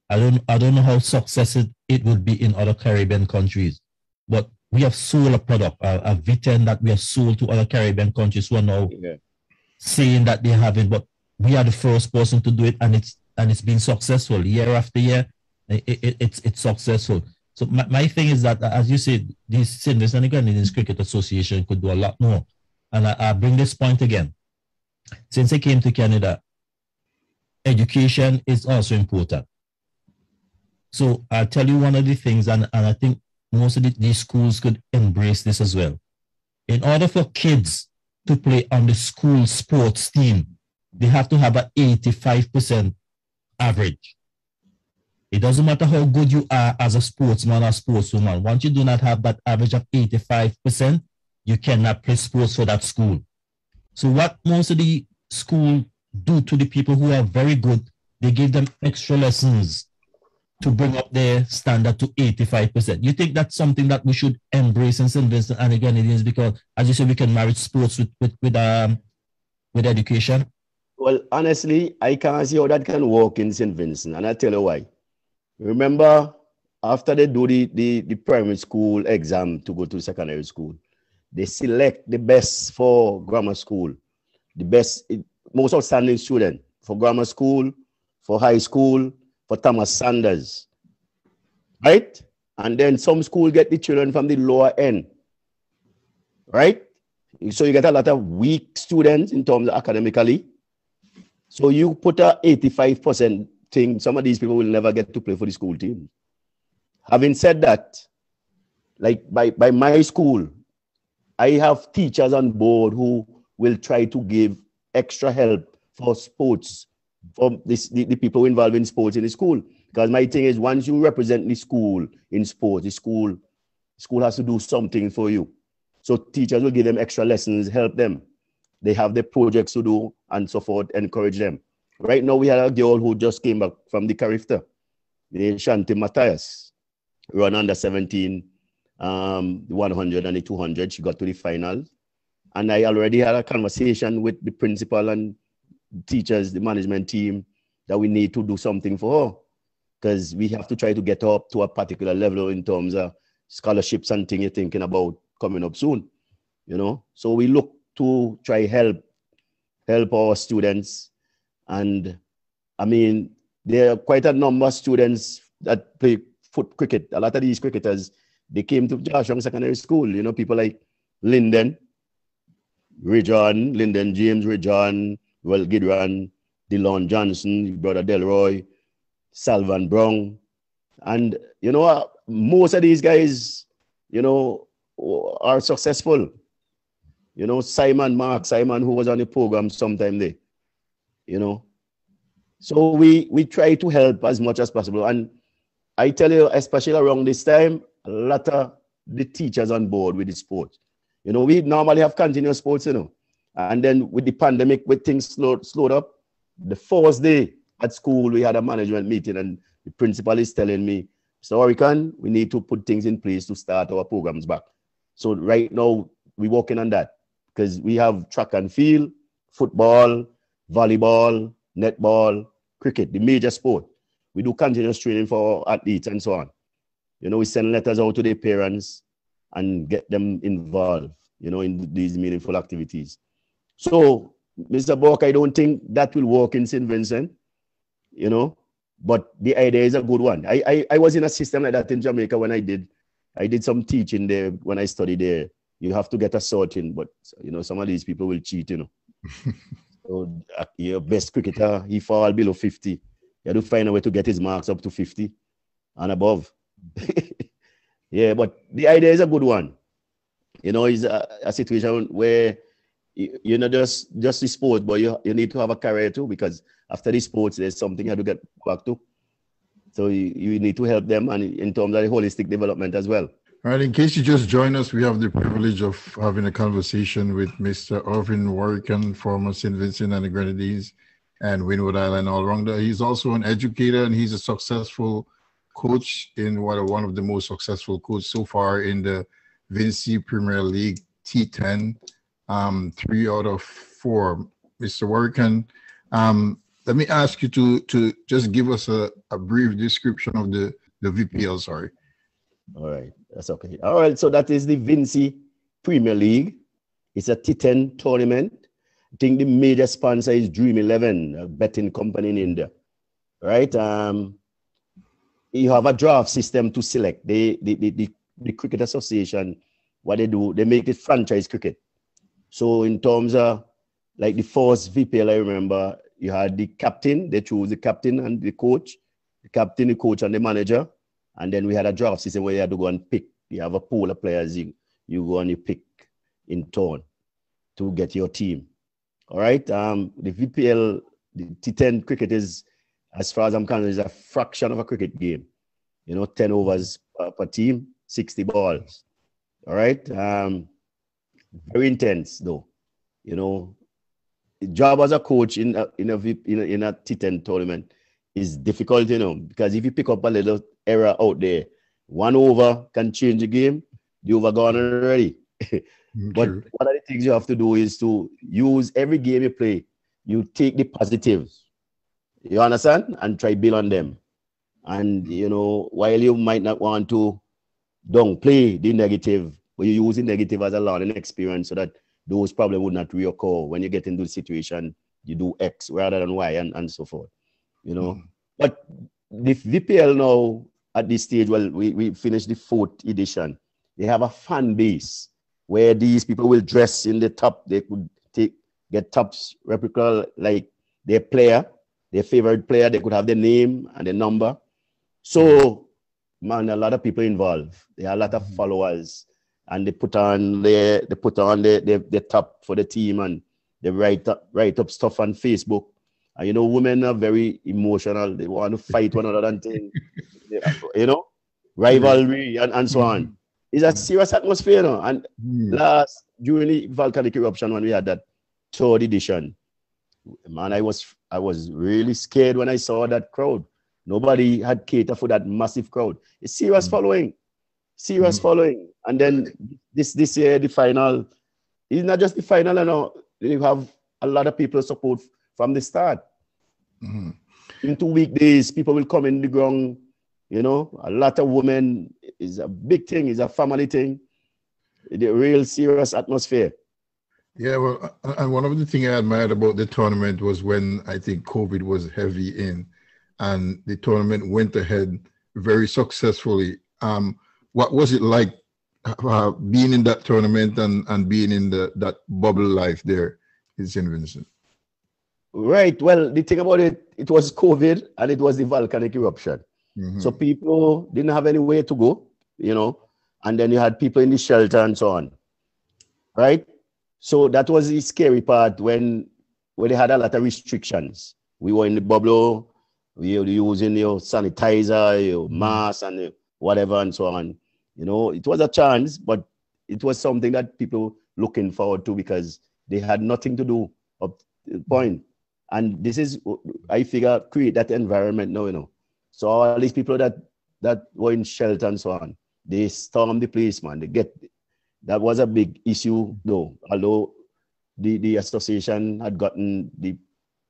I don't know how successful it would be in other Caribbean countries, but we have sold a product, a V10 that we have sold to other Caribbean countries who are now saying that they have it, but we are the first person to do it, and it's been successful year after year. It's successful. So my thing is that, as you said, this St. Vincent and the Grenadines Cricket Association could do a lot more. And I bring this point again. Since I came to Canada, education is also important. So I'll tell you one of the things, and I think most of these schools could embrace this as well. In order for kids to play on the school sports team, they have to have an 85% average. It doesn't matter how good you are as a sportsman or sportswoman. Once you do not have that average of 85%, you cannot play sports for that school. So what most of the school do to the people who are very good, they give them extra lessons to bring up their standard to 85%. You think that's something that we should embrace in St. Vincent and the Grenadines, because, as you said, we can marry sports with education? Well, honestly, I can't see how that can work in St. Vincent, and I'll tell you why. Remember, after they do the primary school exam to go to secondary school, they select the best for grammar school, the best, most outstanding student for grammar school, for high school, for Thomas Sanders, right? And then some school get the children from the lower end, right? So you get a lot of weak students in terms of academically. So you put a 85% thing, some of these people will never get to play for the school team. Having said that, like by my school, I have teachers on board who will try to give extra help for sports, for the people involved in sports in the school. Because my thing is, once you represent the school in sports, the school has to do something for you. So teachers will give them extra lessons, help them. They have their projects to do and so forth, encourage them. Right now, we had a girl who just came back from the Carifta, Shanti Matthias, run under 17, the 100 and the 200. She got to the final. And I already had a conversation with the principal and teachers, the management team, that we need to do something for her. Because we have to try to get up to a particular level in terms of scholarships and things you're thinking about coming up soon, you know. So we look to try help our students. And I mean, there are quite a number of students that play foot cricket. A lot of these cricketers, they came to Joshua Secondary School, you know, people like Lyndon James, Rijon, Well Gidran, Dillon Johnson, brother Delroy, Salvan Brown. And, you know, most of these guys, you know, are successful. You know, Mark Simon, who was on the program sometime there, you know. So we try to help as much as possible. And I tell you, especially around this time, a lot of the teachers on board with the sport. You know, we normally have continuous sports, you know. And then with the pandemic, with things slowed up, the first day at school, we had a management meeting and the principal is telling me, Mr. Warrican, we need to put things in place to start our programs back. So right now, we're working on that because we have track and field, football, volleyball, netball, cricket, the major sport. We do continuous training for athletes and so on. You know, we send letters out to their parents and get them involved, you know, in these meaningful activities. So, Mr. Bork, I don't think that will work in St. Vincent, you know, but the idea is a good one. I was in a system like that in Jamaica when I did some teaching there when I studied there. You have to get a sorting, but, you know, some of these people will cheat, you know. So, your best cricketer, he fall below 50. You have to find a way to get his marks up to 50 and above. Yeah, but the idea is a good one. You know, it's a situation where you're not just the sport, but you need to have a career too, because after the sports, there's something you have to get back to. So you need to help them and in terms of the holistic development as well. All right, in case you just joined us, we have the privilege of having a conversation with Mr. Irvin Warrican, former St. Vincent and the Grenadines and Windward Island all-rounder. He's also an educator and he's a successful coach in one of the most successful coaches so far in the Vinci Premier League T10, 3 out of 4. Mr. Warrican, let me ask you to just give us a brief description of the VPL, sorry. All right, that's okay. All right, so that is the Vinci Premier League. It's a T10 tournament. I think the major sponsor is Dream 11, a betting company in India. Right? You have a draft system to select. The Cricket Association, what they do, they make it franchise cricket. So in terms of, like the first VPL, I remember, you had the captain. They chose the captain and the coach. The captain, the coach, and the manager. And then we had a draft system where you had to go and pick. You have a pool of players. You go and you pick in turn to get your team. All right. The VPL, the T10 cricket is, as far as I'm concerned, is a fraction of a cricket game. You know, 10 overs per team, 60 balls. All right. Very intense, though. You know, the job as a coach in a T10 tournament is difficult, you know, because if you pick up a little error out there, 1 over can change the game. The over gone already. But one of the things you have to do is to use every game you play. You take the positives. You understand? And try build on them. And, you know, while you might not want to downplay the negative, but you use the negative as a learning experience so that those problems would not reoccur. When you get into the situation, you do X rather than Y and so forth. You know, but the VPL now at this stage, well, we finished the 4th edition. They have a fan base where these people will dress in the top. They could get tops replica like their player, their favorite player. They could have their name and their number. So, man, a lot of people involved. There are a lot of followers, and they put on the top for the team, and They write up stuff on Facebook. And you know, women are very emotional. They want to fight one another and things. You know, rivalry and so on. It's a serious atmosphere, you know. And during the volcanic eruption, when we had that third edition, man, I was really scared when I saw that crowd. Nobody had catered for that massive crowd. It's serious following. And then this year, the final, it's not just the final, you know. You have a lot of people support from the start. In 2 weekdays, people will come in the ground, you know. A lot of women. Is a big thing. It's a family thing. The real serious atmosphere. Yeah, well, and one of the things I admired about the tournament was when I think COVID was heavy in, and the tournament went ahead very successfully. What was it like being in that tournament and being in that bubble life there in St. Vincent? Right. Well, the thing about it was COVID and it was the volcanic eruption. So people didn't have anywhere to go, you know, and then you had people in the shelter and so on. Right. So that was the scary part when they had a lot of restrictions. We were in the bubble, we were using your sanitizer, your mask, and whatever and so on. You know, it was a chance, but it was something that people looking forward to because they had nothing to do up to the point. And this is, I figure, create that environment now, you know. So all these people that were in shelter and so on, they stormed the place, man. That was a big issue, though. Although the association had gotten the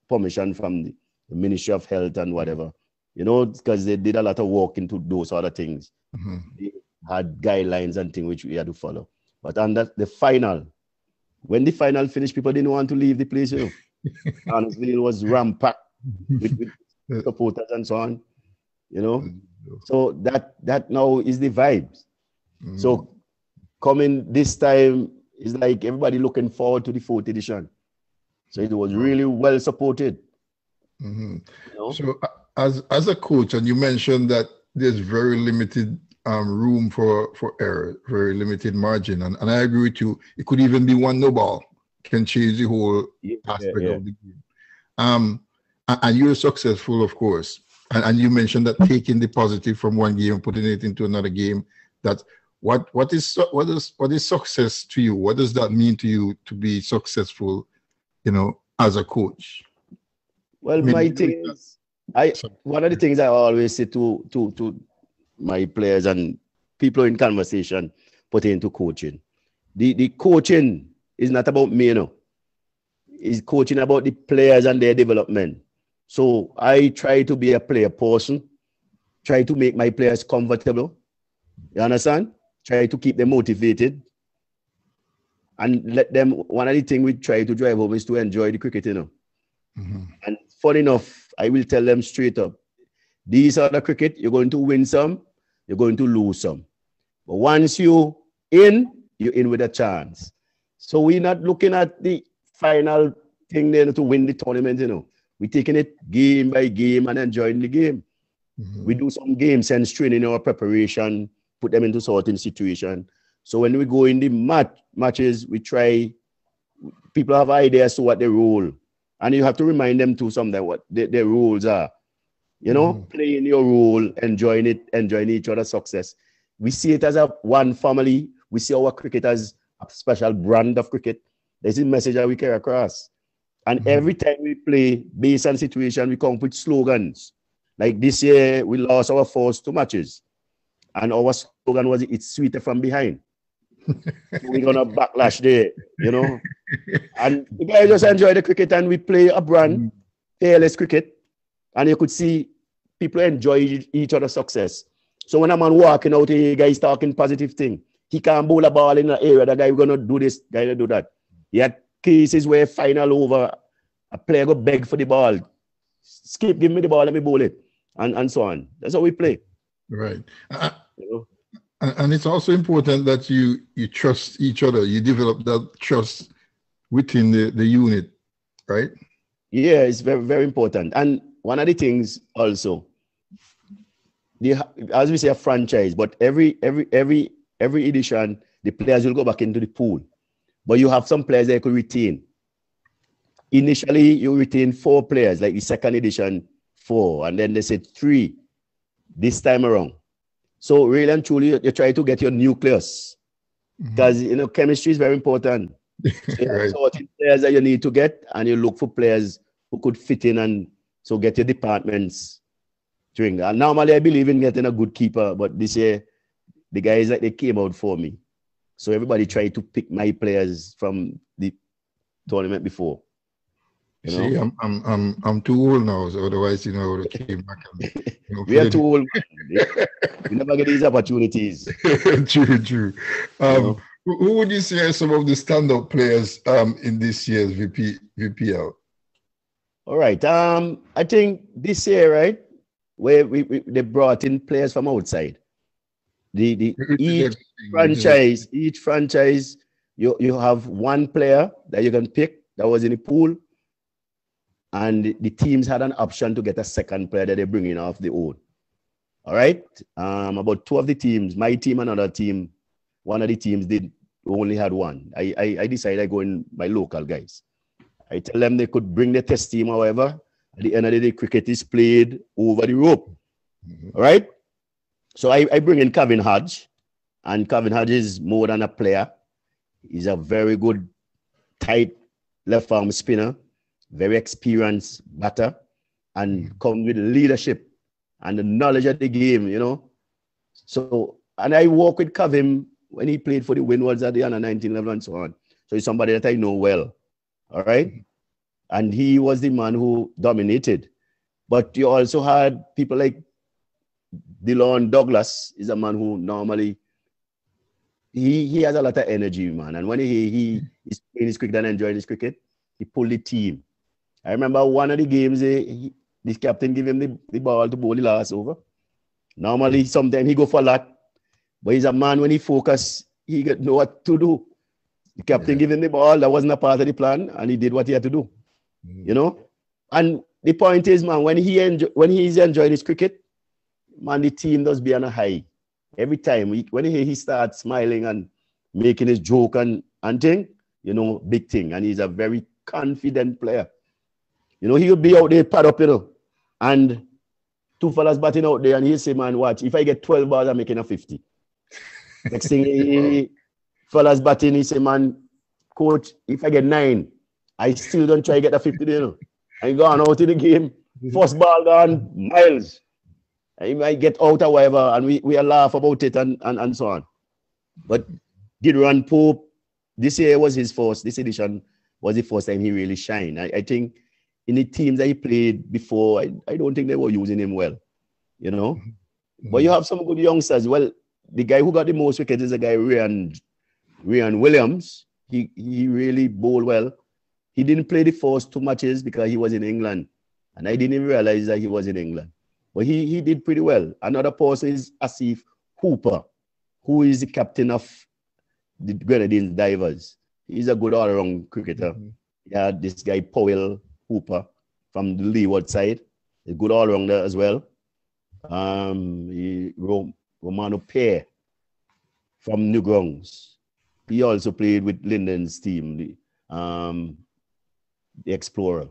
permission from the Ministry of Health and whatever, you know, because they did a lot of work into those other things. They had guidelines and things which we had to follow. But on the final, when the final finished, people didn't want to leave the place, you know. Honestly, it was rampant with supporters and so on. You know, so that now is the vibes. So coming this time is like everybody looking forward to the 4th edition. So it was really well supported. You know? So as a coach, and you mentioned that there's very limited room for error, very limited margin, and I agree with you. It could even be one no ball can change the whole aspect of the game. And you're successful, of course. And you mentioned that taking the positive from one game, putting it into another game. That what is success to you? What does that mean to you to be successful, you know, as a coach? Well, my thing is, one of the things I always say to my players and people in conversation pertaining to coaching, the coaching is not about me, you know. It's coaching about the players and their development. So I try to be a player person, try to make my players comfortable. You understand? Try to keep them motivated. And let them, one of the things we try to drive home is to enjoy the cricket, you know. And funny enough, I will tell them straight up, these are the cricket, you're going to win some, you're going to lose some. But once you're in with a chance. So we're not looking at the final thing there to win the tournament, you know. We're taking it game by game and enjoying the game. We do some game sense training in our preparation, put them into certain situation. So when we go in the matches, we try, people have ideas to what the role. And you have to remind them to something what their roles are. You know, playing your role, enjoying it, enjoying each other's success. We see it as one family. We see our cricket as a special brand of cricket. There's a message that we carry across. And every time we play, based on situation, we come up with slogans. Like this year, we lost our first 2 matches. And our slogan was, it's sweeter from behind. So we're going to backlash there, you know. And the guys just enjoy the cricket and we play a brand, fearless cricket. And you could see people enjoy each other's success. So when a man walking out here, guys talking positive thing. He can't bowl a ball in an area. The guy, we're going to do this, guy going to do that. He had cases where final over, a player go beg for the ball. Skip, give me the ball, let me bowl it. And so on. That's how we play. Right. You know? And it's also important that you trust each other. You develop that trust within the unit, right? Yeah, it's very, very important. And one of the things also, as we say, a franchise, but every edition, the players will go back into the pool. But you have some players that you could retain. initially you retain 4 players, like the second edition 4, and then they said 3 this time around. So really and truly, you try to get your nucleus, because chemistry is very important. So you have certain players that you need to get, and you look for players who could fit in, and so get your departments doing. And normally I believe in getting a good keeper, but this year the guys they came out for me. So everybody tried to pick my players from the tournament before. See, I'm too old now, so otherwise, I would have came back. And, we are too old. We never get these opportunities. True. Who would you say are some of the standout players in this year's VPL? All right. I think this year, right, where they brought in players from outside. Each franchise, you have one player that you can pick that was in the pool, and the teams had an option to get a second player that they bring in off the own. All right. About 2 of the teams, my team and another team, one of the teams only had one. I decided I go in my local guys. I tell them they could bring the test team, however. At the end of the day, cricket is played over the rope. All right. So I bring in Kevin Hodge, and Kevin Hodge is more than a player. He's a very good, tight left arm spinner, very experienced batter, and come with leadership and the knowledge of the game, So, and I work with Kevin when he played for the Windwards at the under 19 level and so on. So he's somebody that I know well. All right. And he was the man who dominated. But you also had people like Dylan Douglas is a man who normally he has a lot of energy, man. And when he is playing his cricket and enjoying his cricket, he pulled the team. I remember one of the games, the captain gave him the ball to bowl the last over. Normally, sometimes he go for a lot, but he's a man when he focus, he know what to do. The captain gave him the ball, that wasn't a part of the plan, and he did what he had to do. And the point is, man, when he's enjoying his cricket, man, the team does be on a high. Every time when he starts smiling and making his joke and thing, big thing. And he's a very confident player. He'll be out there pad up, and 2 fellas batting out there, and he'll say, man, watch, if I get 12 balls, I'm making a 50. Next thing, fellas batting, he say, man, coach, if I get 9, I still don't try to get a 50 there. I gone out in the game, first ball gone miles. He might get out or whatever, and we laugh about it and so on. But Gideon Pope, this edition was the first time he really shined. I think in the teams that he played before, I don't think they were using him well, But you have some good youngsters. Well, the guy who got the most wickets is a guy, Ryan Williams. He really bowled well. He didn't play the first 2 matches because he was in England, and I didn't even realize that he was in England. But he did pretty well. Another person is Asif Cooper, who is the captain of the Grenadines Divers. He's a good all-around cricketer. He had this guy, Powell Hooper, from the leeward side. A good all-rounder as well. Romano Pear from Newgrounds. He also played with Lyndon's team, the Explorer.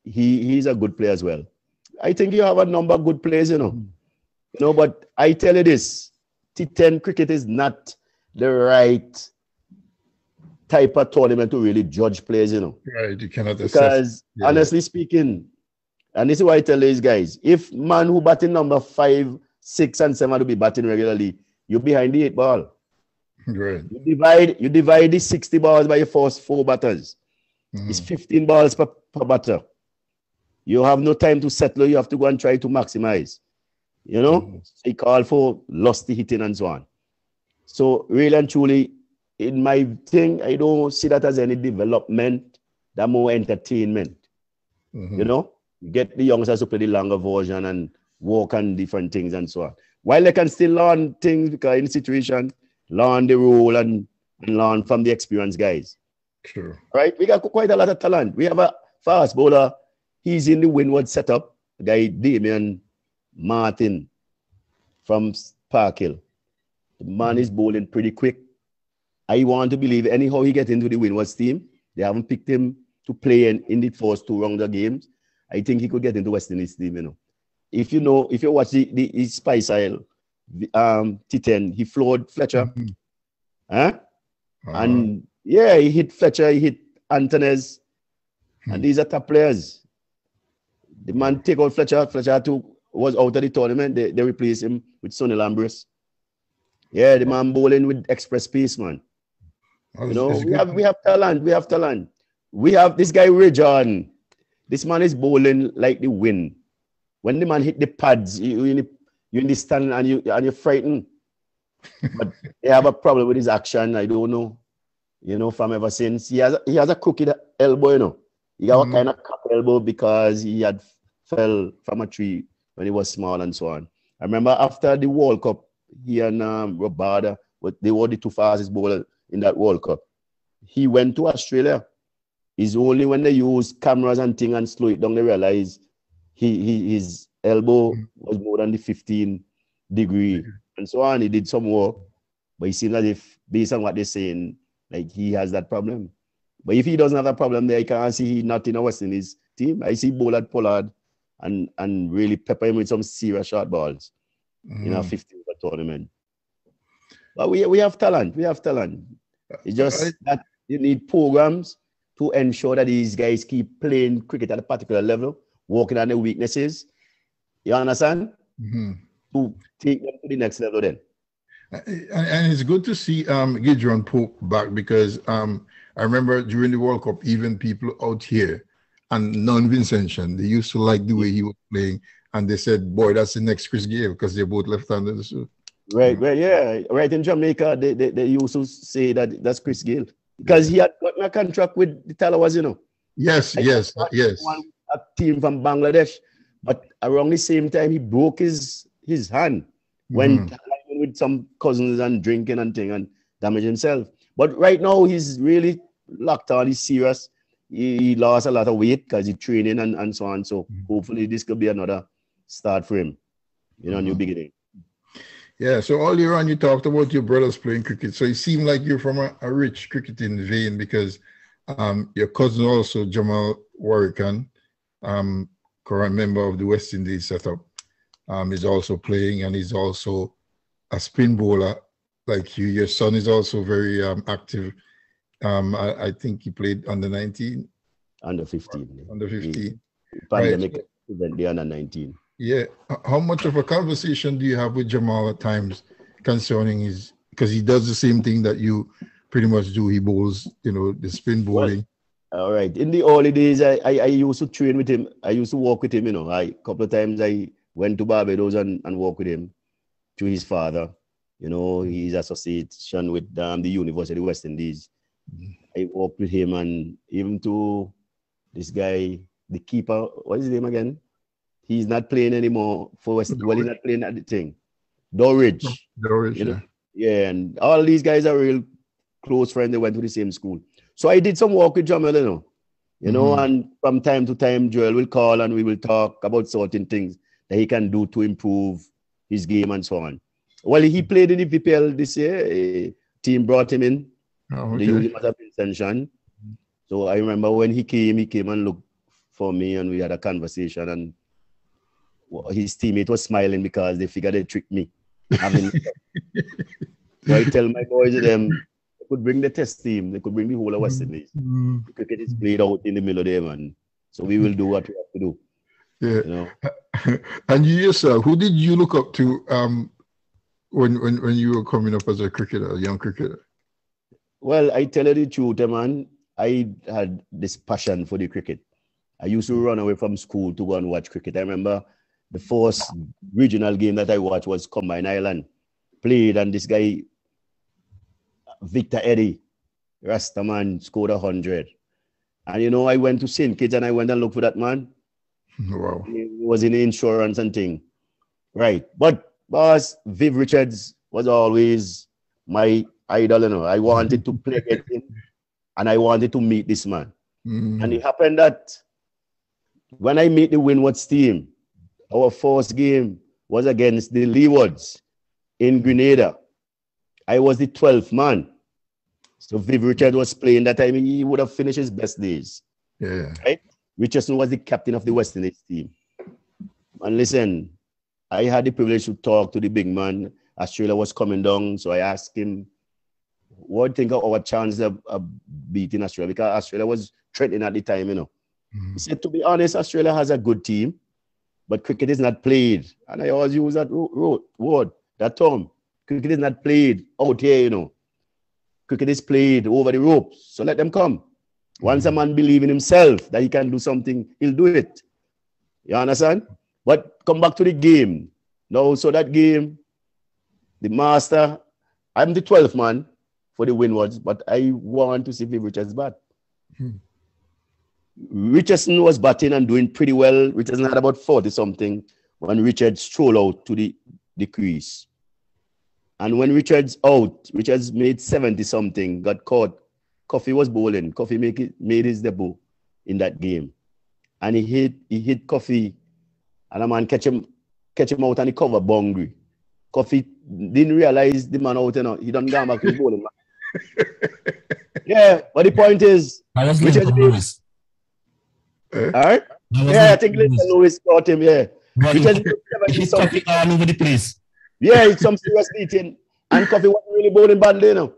He's a good player as well. I think you have a number of good players, but I tell you this, T10 cricket is not the right type of tournament to really judge players, Right, you cannot assess. Because honestly speaking, and this is why I tell these guys, if man who batting number 5, 6, and 7 to be batting regularly, you're behind the 8 ball. Right. You divide the 60 balls by your first 4 batters. It's 15 balls per batter. You have no time to settle. You have to go and try to maximize. So you call for lusty hitting and so on. So really and truly, in my thing, I don't see that as any development, that more entertainment. Get the youngsters to play the longer version and work on different things and so on. While they can still learn things because in the situation, learn the role and learn from the experienced guys. Sure. Right? We got quite a lot of talent. We have a fast bowler. He's in the Windward setup. The guy Damian Martin from Park Hill. The man is bowling pretty quick. I want to believe anyhow he get into the Windward's team, they haven't picked him to play in the first 2 rounds of games, I think he could get into West Indies team, you know. If you watch the Spice Isle, T10, he floored Fletcher. And yeah, he hit Fletcher, he hit Antones, and these are top players. The man take out Fletcher. Fletcher was out of the tournament. They replaced him with Sonny Lambris. Yeah, the man bowling with express pace, man. You know, we have talent. We have talent. We have this guy Ray Jordan. This man is bowling like the wind. When the man hit the pads, you in the stand and you're frightened. But they have a problem with his action. I don't know. You know, from ever since he has a crooked elbow. You know, he got a kind of cock elbow because he had fell from a tree when he was small and so on. I remember after the World Cup, he and Rabada, they were the 2 fastest bowlers in that World Cup. He went to Australia. It's only when they use cameras and things and slow it down, they realize his elbow was more than the 15 degree and so on. He did some work, but it seems as if, based on what they're saying, like he has that problem. But if he doesn't have that problem there, I can't see he's not in a West Indies team. I see Bullard Pollard and really pepper him with some serious short balls in a 50-over tournament. But we have talent. We have talent. It's just that you need programs to ensure that these guys keep playing cricket at a particular level, working on their weaknesses. You understand? To take them to the next level then. And it's good to see Gideon Pope back because I remember during the World Cup, even people out here and non-Vincentian, they used to like the way he was playing. And they said, boy, that's the next Chris Gayle because they're both left-handed. So. Right, yeah. Right in Jamaica, they used to say that that's Chris Gayle. Because he had gotten a contract with the Talawas, you know. Yes. A team from Bangladesh. But around the same time, he broke his hand when with some cousins and drinking and thing and damaged himself. But right now, he's really locked on. He's serious. He lost a lot of weight because he's training and so on. So hopefully this could be another start for him, you know, new beginning. Yeah, so earlier on you talked about your brothers playing cricket. So it seemed like you're from a rich cricketing vein because your cousin also, Jamal Warrican, current member of the West Indies setup, is also playing and he's also a spin bowler like you. Your son is also very active. I think he played under 19. Under 15. Under 15. Pandemic event, the under 19. Yeah. How much of a conversation do you have with Jamal at times concerning his, because he does the same thing that you pretty much do. He bowls, you know, the spin bowling. Well, all right. In the early days, I used to train with him. I used to walk with him, you know. A couple of times I went to Barbados and walked with him to his father. You know, his association with the University of West Indies. I walked with him and even to this guy, the keeper, what is his name again? He's not playing anymore for West. Well, he's not playing at the thing. Dorridge. Dorridge, you know? Yeah, and all these guys are real close friends. They went to the same school. So I did some work with Jamel, you know, and from time to time, Joel will call and we will talk about certain things that he can do to improve his game and so on. Well, he played in the VPL this year. A team brought him in. They used him as a extension. So I remember when he came and looked for me and we had a conversation and his teammate was smiling because they figured they tricked me. So I tell my boys them they could bring the test team, they could bring the whole of West Indies. The cricket is played out in the middle of them, and so we will do what we have to do. Yeah. You know? And you yourself, who did you look up to when you were coming up as a cricketer, a young cricketer? Well, I tell you the truth, man. I had this passion for the cricket. I used to run away from school to go and watch cricket. I remember the first regional game that I watched was Combine Island. Played, and this guy, Victor Eddy, Rastaman, scored 100. And, you know, I went to St. Kitts and I went and looked for that man. Wow. He was in the insurance and thing. Right. But, boss, Viv Richards was always my idol, you know. I wanted to play against him and I wanted to meet this man. And it happened that when I meet the Windward's team, our first game was against the Leewards in Grenada. I was the 12th man. So Viv Richards was playing that time, he would have finished his best days. Yeah. Right? Richardson was the captain of the West Indies team. And listen, I had the privilege to talk to the big man. Australia was coming down, so I asked him, what do you think of our chances of beating Australia? Because Australia was threatening at the time, you know. He said, to be honest, Australia has a good team, but cricket is not played. And I always use that word, that term. Cricket is not played out here, you know. Cricket is played over the ropes, so let them come. Once a man believes in himself that he can do something, he'll do it. You understand? But come back to the game. Now, so that game, the master, I'm the 12th man for the Windwards, but I want to see Viv Richards bat. Richardson was batting and doing pretty well. Richardson had about 40-something when Richards strolled out to the crease. And when Richards made 70-something, got caught. Coffee was bowling. Coffee made his debut in that game. And he hit Coffee, and a man catch him out and he cover boundary. Coffee didn't realize the man out, you know, he done gone back to the bowling. Yeah, but the point is, Richards Lewis. All right? Yeah, I think Linton Lewis caught him, yeah. Richards he's Coffee all over the place. Yeah, it's some serious beating. And Coffee wasn't really bowling badly, you know.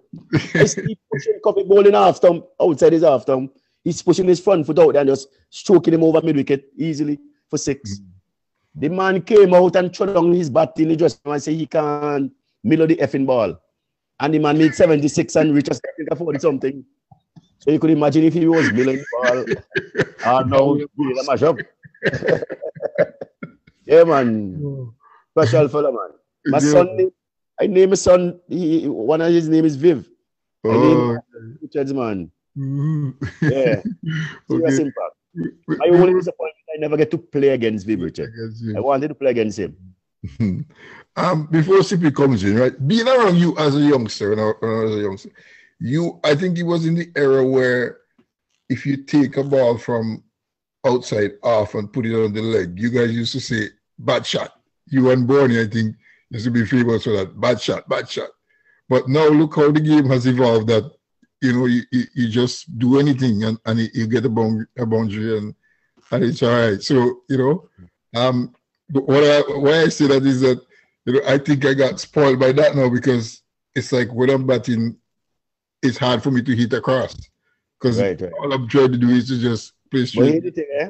He's pushing Coffee bowling half thumb, outside his half thumb. He's pushing his front foot out there and just stroking him over mid-wicket easily for 6. The man came out and threw down his bat in the dressing room and said he can't middle the effing ball. And the man made 76 and Richards can't afford something. So you could imagine if he was middling the ball. No, he's a mash up. Yeah, man. Special fella, man. My son, I name my son, one of his name is Viv. I name Richards, man. Yeah. Serious impact. My only disappointment, I never get to play against Viv Richards. I wanted to play against him. Before CP comes in, right? Being around you as a youngster, I think it was in the era where if you take a ball from outside off and put it on the leg, you guys used to say, bad shot. You and Bernie, I think, used to be famous for that. Bad shot, bad shot. But now look how the game has evolved that, you know, you just do anything and you get a boundary and it's all right. So, you know, why I say that is that, you know, I think I got spoiled by that now because it's like when I'm batting, it's hard for me to hit across. Because all I'm trying to do is to just play straight.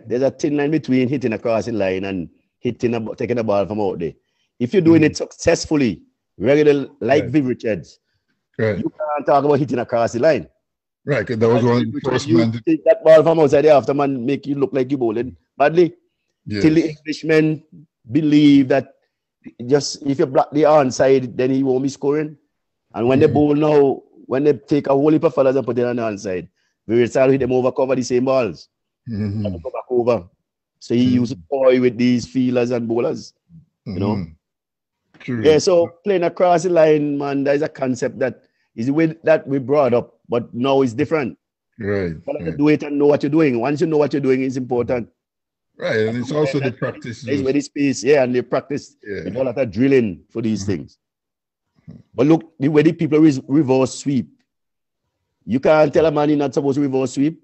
There's a thin line between hitting across the line and taking a ball from out there. If you're doing it successfully, regular like Viv Richards, you can't talk about hitting across the line. Right, because that was one of the first man to take that ball from outside the after man make you look like you bowling badly. Yes. Till the Englishmen believe that just if you block the onside, then he won't be scoring. And when they bowl now, when they take a whole heap of fellas and put it on the onside, we will start hit them over cover the same balls. And go back over. So he used to toy with these fielders and bowlers. You know? True. Yeah, so playing across the line, man, that is a concept that is the way that we brought up, but now it's different. Right. You have to do it and know what you're doing. Once you know what you're doing, it's important. Right, and it's also the practice. It's where the space, and they practice. They do a lot of drilling for these things. But look, the way the people reverse sweep, you can't tell a man you're not supposed to reverse sweep.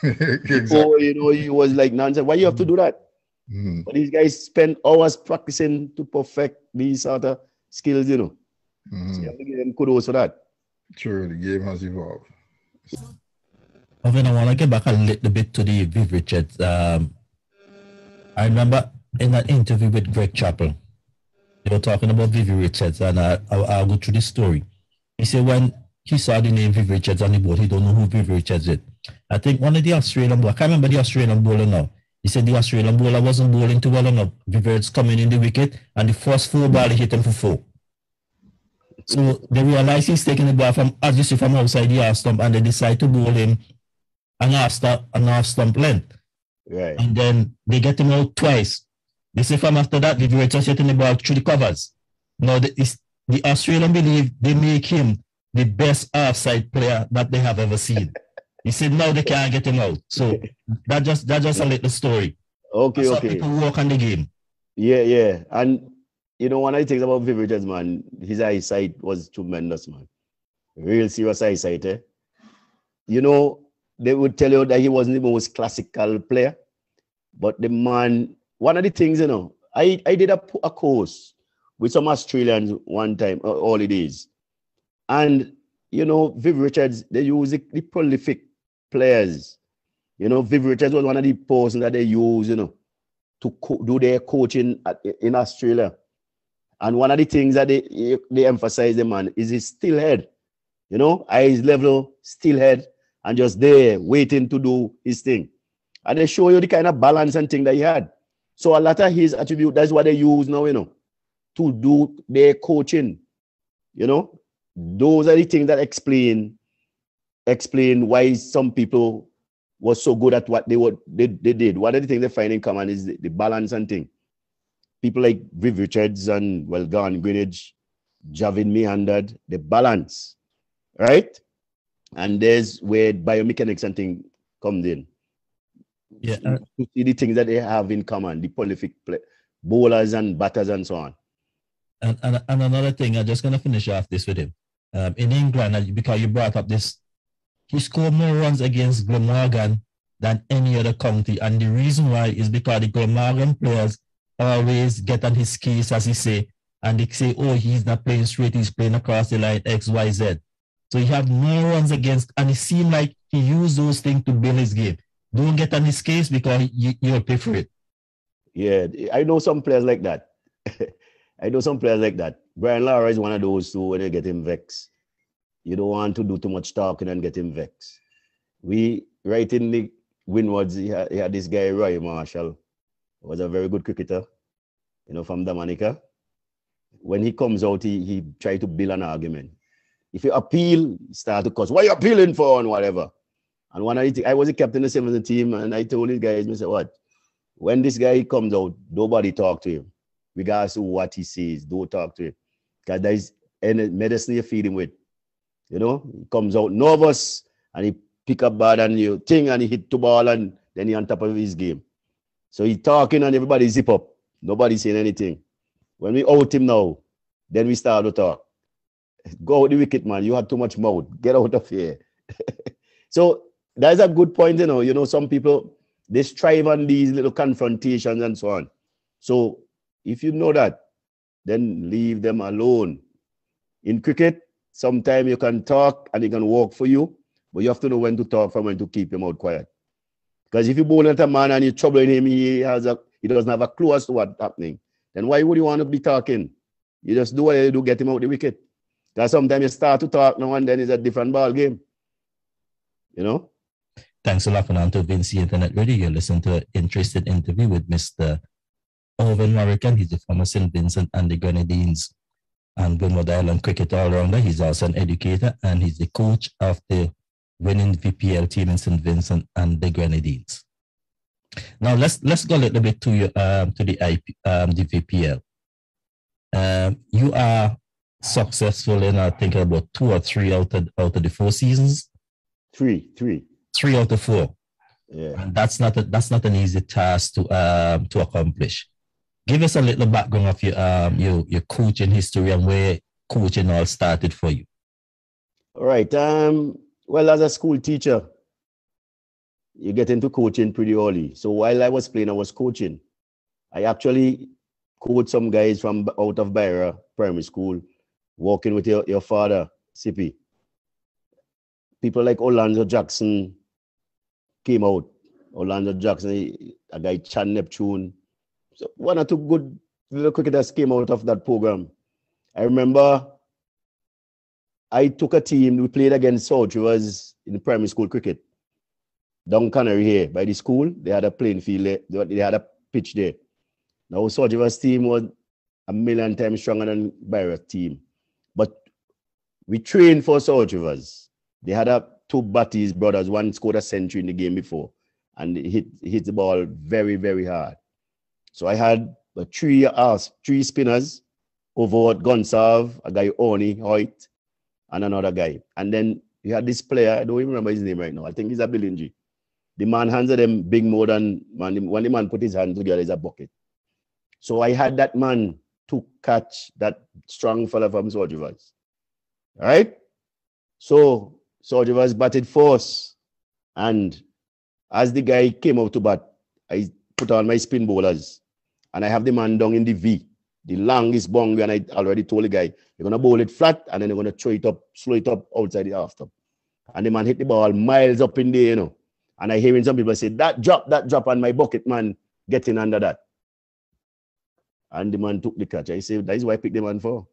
Exactly. Before, you know, he was like nonsense. Why you have to do that? But these guys spend hours practicing to perfect these sort of skills, you know. So you have to give them kudos for that. Sure, the game has evolved. I want to get back a little bit to the Viv Richards. I remember in an interview with Greg Chappell, they were talking about Viv Richards, and I'll go through this story. He said when he saw the name Viv Richards on the board, he don't know who Viv Richards is. I think one of the Australian bowlers, I can't remember the Australian bowler now. He said the Australian bowler wasn't bowling too well enough. Viv Richards coming in the wicket, and the first 4 ball he hit him for 4. So they realize he's taking the ball from outside the half stump, and they decide to bowl him an half stump length. Right. And then they get him out twice. They say from after that, Viv Richards hitting the ball through the covers. Now the Australian believe they make him the best offside player that they have ever seen. He said now they can't get him out. So that just a little story. Okay. People work on the game. Yeah. And you know, one of the things about Viv Richards, man, his eyesight was tremendous, man. Real serious eyesight, you know, they would tell you that he wasn't the most classical player. But the man, one of the things, you know, I did a course with some Australians one time, holidays. And, you know, Viv Richards, they use the prolific players. You know, Viv Richards was one of the persons that they use, you know, to do their coaching in Australia. And one of the things that they emphasize, the man, is his still head. You know, eyes level, still head, and just there waiting to do his thing. And they show you the kind of balance and thing that he had. So a lot of his attribute, that's what they use now, you know, to do their coaching. You know, those are the things that explain why some people were so good at what they did. One of the things they find in common is the balance and thing. People like Viv Richards and, well, Gone Greenwich, Javin Meandered, the balance, right? And there's where biomechanics and thing comes in. Yeah. To see the things that they have in common, the prolific bowlers and batters and so on. And another thing, I'm just going to finish off this with him. In England, because you brought up this, he scored more runs against Glamorgan than any other county. And the reason why is because the Glamorgan players always get on his case, as he say, and they say, oh, he's not playing straight, he's playing across the line, X, Y, Z. So he had more runs against, and it seemed like he used those things to build his game. Don't get on his case because you'll pay for it. Yeah, I know some players like that. I know some players like that. Brian Lara is one of those who, when they get him vexed, you don't want to do too much talking and get him vexed. We, right in the Windwards, he had this guy, Roy Marshall, who was a very good cricketer, you know, from Dominica. When he comes out, he try to build an argument. If you appeal, start to cuss, what are you appealing for and whatever. And one of the things, I was the captain of the team, and I told these guys, I said, what? When this guy comes out, nobody talk to him. Regardless of what he says, don't talk to him. Because there is any medicine you feed him with. You know, he comes out nervous, and he pick up bad and you thing, and he hit the ball, and then he on top of his game. So he talking, and everybody zip up. Nobody saying anything. When we out him now, then we start to talk. Go out the wicket, man. You have too much mouth. Get out of here. So that's a good point, you know. You know, some people, they strive on these little confrontations and so on. So if you know that, then leave them alone. In cricket, sometimes you can talk and it can work for you, but you have to know when to talk and when to keep your mouth quiet. Because if you bowl at a man and you're troubling him, he doesn't have a clue as to what's happening, then why would you want to be talking? You just do what you do, get him out the wicket. Because sometimes you start to talk now and then it's a different ball game. You know? Thanks a lot for now to VPLT Internet Radio. You listen to an interesting interview with Mr. Irvin Warrican. He's the former St. Vincent and the Grenadines and Windward Island cricket all-rounder. He's also an educator, and he's the coach of the winning VPL team in St. Vincent and the Grenadines. Now let's go a little bit to the VPL. You are successful in, I think, about 2 or 3 out of the 4 seasons. 3 out of 4. Yeah, and that's not an easy task to accomplish. Give us a little background of your coaching history and where coaching all started for you. All right. Well, as a school teacher, you get into coaching pretty early. So while I was playing, I was coaching. I actually coached some guys from out of Byra Primary School, working with your father, Sippy. People like Orlando Jackson came out. Orlando Jackson, a guy, Chan Neptune. So 1 or 2 good little cricketers came out of that program. I remember I took a team, we played against South Rivers in the primary school cricket. Down Canary here by the school, they had a playing field there, they had a pitch there. Now South Rivers team was a million times stronger than Byra's team. But we trained for South Rivers. They had 2 Batty's brothers, one scored a century in the game before, and he hit the ball very, very hard. So I had 3 spinners over at Gonsalve, a guy Oni Hoyt, and another guy. And then you had this player, I don't even remember his name right now. I think he's a Bilinji. The man hands at them big more than man. When the man put his hand together, it's a bucket. So I had that man to catch that strong fella from South Rivers. All right? So Soldier was batted first. And as the guy came out to bat, I put on my spin bowlers. And I have the man down in the V, the longest boundary. And I already told the guy, you're going to bowl it flat, and then you're going to throw it up, slow it up outside the half top. And the man hit the ball miles up in there, you know. And I hearing some people say, that drop, and my bucket man getting under that. And the man took the catch. I said, that is why I picked the man for.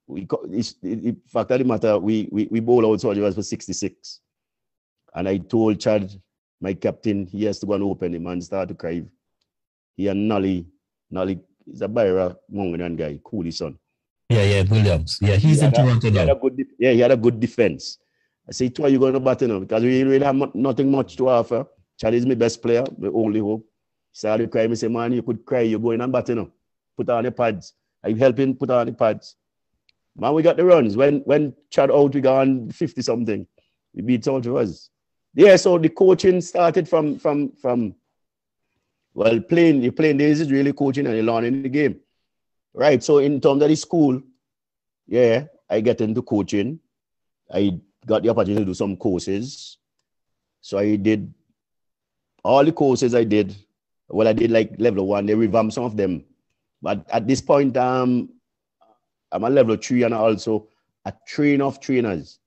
The fact of the matter, we bowl out Soldiers for 66. And I told Chad, my captain, he has to go and open. The man started to cry. He and Nolly is a Byra Mongan guy, Cooley son. Yeah, Williams. Yeah, he's in Toronto now. He had a good defense. I said, why are you going to bat now? Because we really have nothing much to offer. Chad is my best player, my only hope. He started crying. I said, man, you could cry. You're going and batting now. Put on the pads. Are you helping? Put on the pads. Man, we got the runs. When Chad out, we got on 50-something. We beat Soldiers. Yeah, so the coaching started from well, playing days is really coaching and learning the game. Right, so in terms of the school, yeah, I get into coaching. I got the opportunity to do some courses. So I did all the courses I did. Well, I did like level 1. They revamped some of them. But at this point, I'm a level 3 and also a trainer of trainers.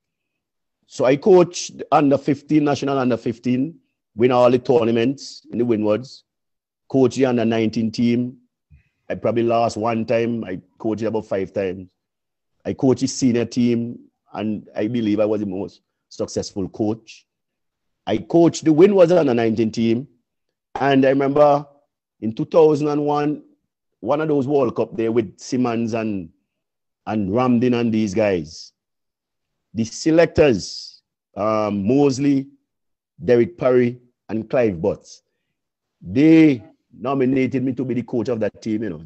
So I coached under 15, national under 15, win all the tournaments in the Windwards. Coached the under 19 team. I probably lost one time. I coached it about 5 times. I coached the senior team, and I believe I was the most successful coach. I coached the Windwards under 19 team, and I remember in 2001, one of those World Cup there with Simmons and Ramdin and these guys. The selectors, Mosley, Derek Perry, and Clive Butts, they nominated me to be the coach of that team. You know,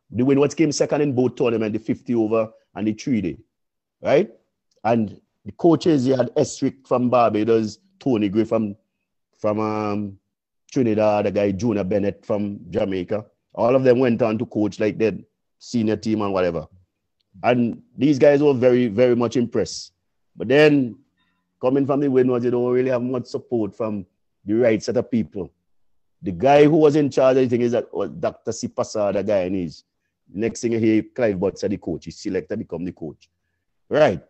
the Windwards came second in both tournaments, the 50 over and the 3-day, right? And the coaches, you had Esric from Barbados, Tony Gray from Trinidad, the guy Junior Bennett from Jamaica. All of them went on to coach like their senior team and whatever. And these guys were very, very much impressed. But then, coming from the Windwards, you don't really have much support from the right set of people. The guy who was in charge, I think, is that Dr. Sipasa, the guy, and he's next thing you hear, Clive Butts the coach. He's selected to become the coach. Right.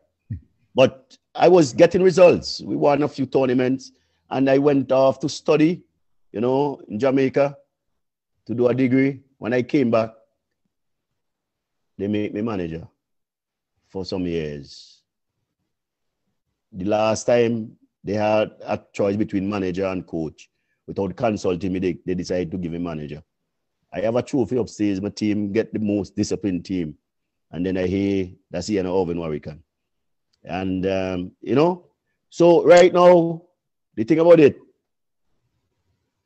But I was getting results. We won a few tournaments, and I went off to study, you know, in Jamaica to do a degree. When I came back, they made me manager for some years. The last time they had a choice between manager and coach. Without consulting me, they decided to give me manager. I have a trophy upstairs. My team get the most disciplined team. And then I hear that's the Irvin Warrican. And, you know, so right now, the thing about it,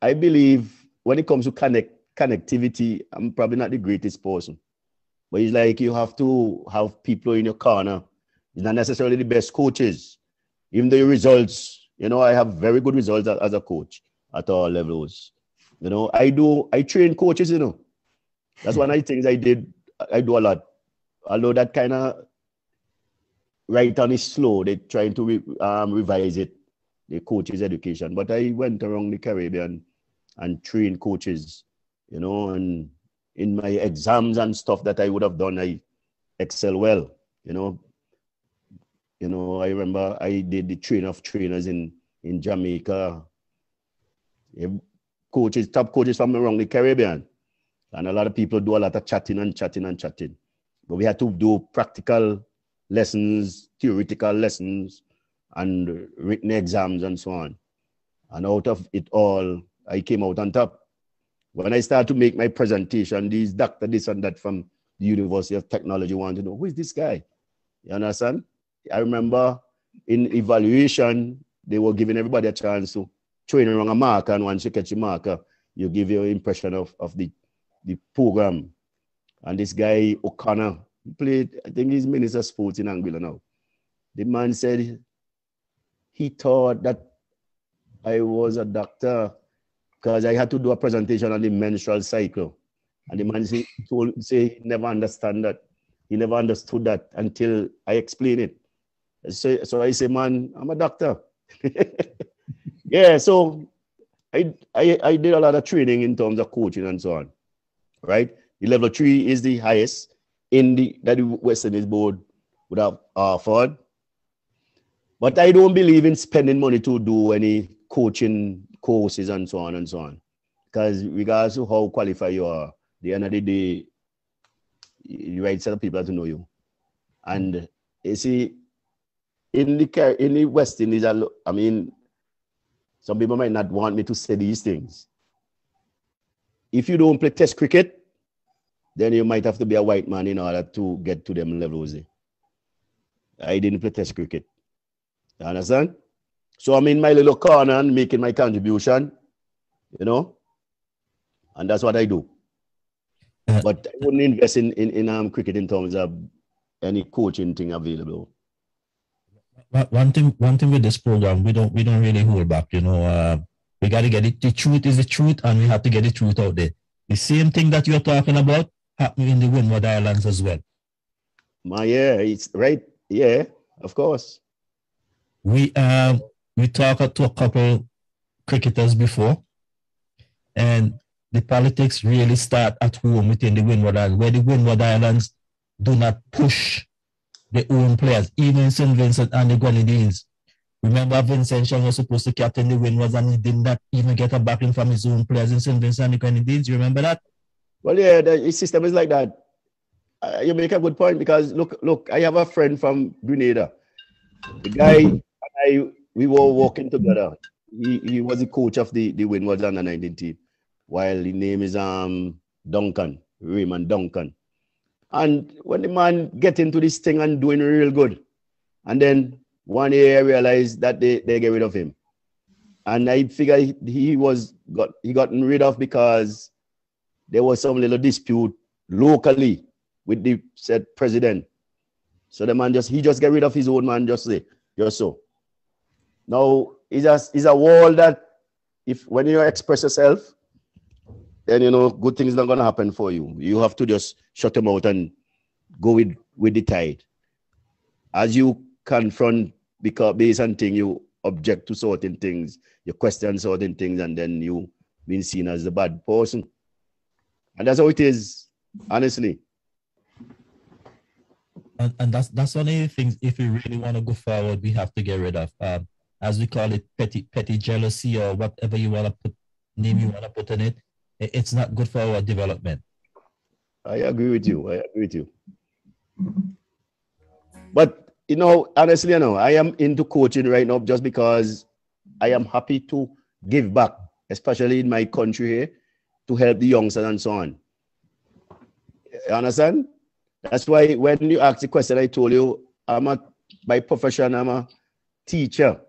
I believe when it comes to connectivity, I'm probably not the greatest person. But it's like you have to have people in your corner. It's not necessarily the best coaches. Even the results, you know, I have very good results as a coach at all levels. You know, I train coaches, you know. That's one of the things I do a lot. Although that kind of right on is slow, they're trying to revise it, the coaches' education. But I went around the Caribbean and trained coaches, you know, and in my exams and stuff that I would have done, I excel well, you know. You know, I remember I did the trainer of trainers in Jamaica. Coaches, top coaches from around the Caribbean. And a lot of people do a lot of chatting. But we had to do practical lessons, theoretical lessons, and written exams and so on. And out of it all, I came out on top. When I started to make my presentation, these doctor this and that from the University of Technology wanted to know, who is this guy? You understand? I remember in evaluation, they were giving everybody a chance to train around a marker, and once you catch a marker, you give your impression of the program. And this guy, O'Connor, he played, I think he's Minister of Sports in Anguilla now. The man said he thought that I was a doctor because I had to do a presentation on the menstrual cycle. And the man say he never understood that until I explained it. So I say, man, I'm a doctor. Yeah, so I did a lot of training in terms of coaching and so on, right? The level 3 is the highest that the West Indies board would have offered. But I don't believe in spending money to do any coaching courses and so on and so on. Because regardless of how qualified you are, at the end of the day, the right set of people have to know you. And you see, in the West Indies, I mean, some people might not want me to say these things. If you don't play test cricket, then you might have to be a white man in order to get to them levels. I didn't play test cricket. You understand? So I'm in my little corner and making my contribution, you know, and that's what I do. But I wouldn't invest in cricket in terms of any coaching thing available. One thing with this program, we don't really hold back, you know. We got to get it. The truth is the truth, and we have to get the truth out there. The same thing that you're talking about happening in the Windward Islands as well. Yeah, it's right. Yeah, of course. We talked to a couple cricketers before, and the politics really start at home within the Windward Islands, where the Windward Islands do not push their own players, even St. Vincent and the Grenadines. Remember, Vincent was supposed to captain the Windwards, and he did not even get a backing from his own players in St. Vincent and the Grenadines. You remember that? Well, yeah, the system is like that. You make a good point, because look, I have a friend from Grenada. The guy and I, we were working together. He was the coach of the Windwards under 19 team, while the name is Duncan, Raymond Duncan. And when the man get into this thing and doing real good, and then one year I realized that they get rid of him. And I figured he gotten rid of because there was some little dispute locally with the said president. So the man he just get rid of his own man, just so. Now it's a wall that when you express yourself, then you know good things not gonna happen for you. You have to just shut them out and go with the tide. As you confront based on things, you object to certain things, you question certain things, and then you being seen as the bad person. And that's how it is, honestly. And that's one of the things, if we really want to go forward, we have to get rid of. As we call it, petty jealousy, or whatever you want to put in it. It's not good for our development. I agree with you. But, you know, honestly, you know, I am into coaching right now just because I am happy to give back, especially in my country here, to help the youngsters and so on. You understand? That's why when you ask the question, I told you, by profession, I'm a teacher.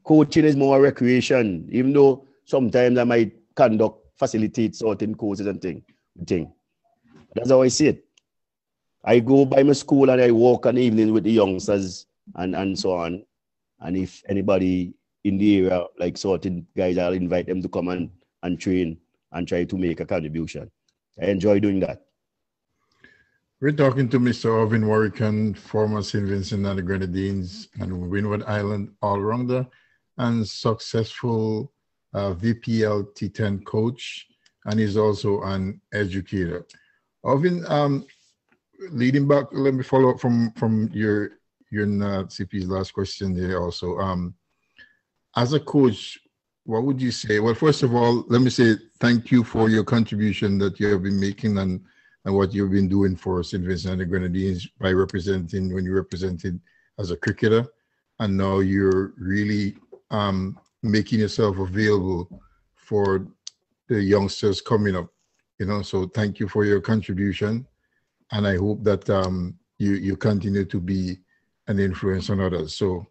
Coaching is more recreation, even though sometimes I might facilitate certain courses and thing. That's how I see it. I go by my school and I walk an evening with the youngsters and so on. And if anybody in the area, like certain guys, I'll invite them to come and train and try to make a contribution. I enjoy doing that. We're talking to Mr. Irvin Warrican, former St. Vincent and the Grenadines and Windward Island all-rounder and successful VPLT10 coach, and he's also an educator. Irvin, leading back, let me follow up from your CP's last question there also. As a coach, what would you say? Well, first of all, let me say thank you for your contribution that you have been making and what you've been doing for St. Vincent and the Grenadines by when you represented as a cricketer, and now you're really making yourself available for the youngsters coming up, you know. So thank you for your contribution, and I hope that you continue to be an influence on others. So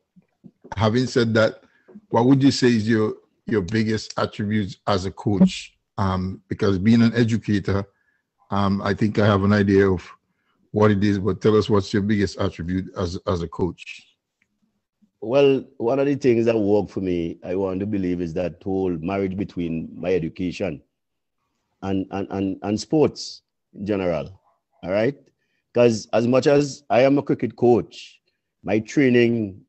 having said that, what would you say is your biggest attributes as a coach? Because being an educator, I think I have an idea of what it is, but tell us what's your biggest attribute as a coach? Well, one of the things that work for me, I want to believe, is that whole marriage between my education and sports in general. All right? Because as much as I am a cricket coach, My training,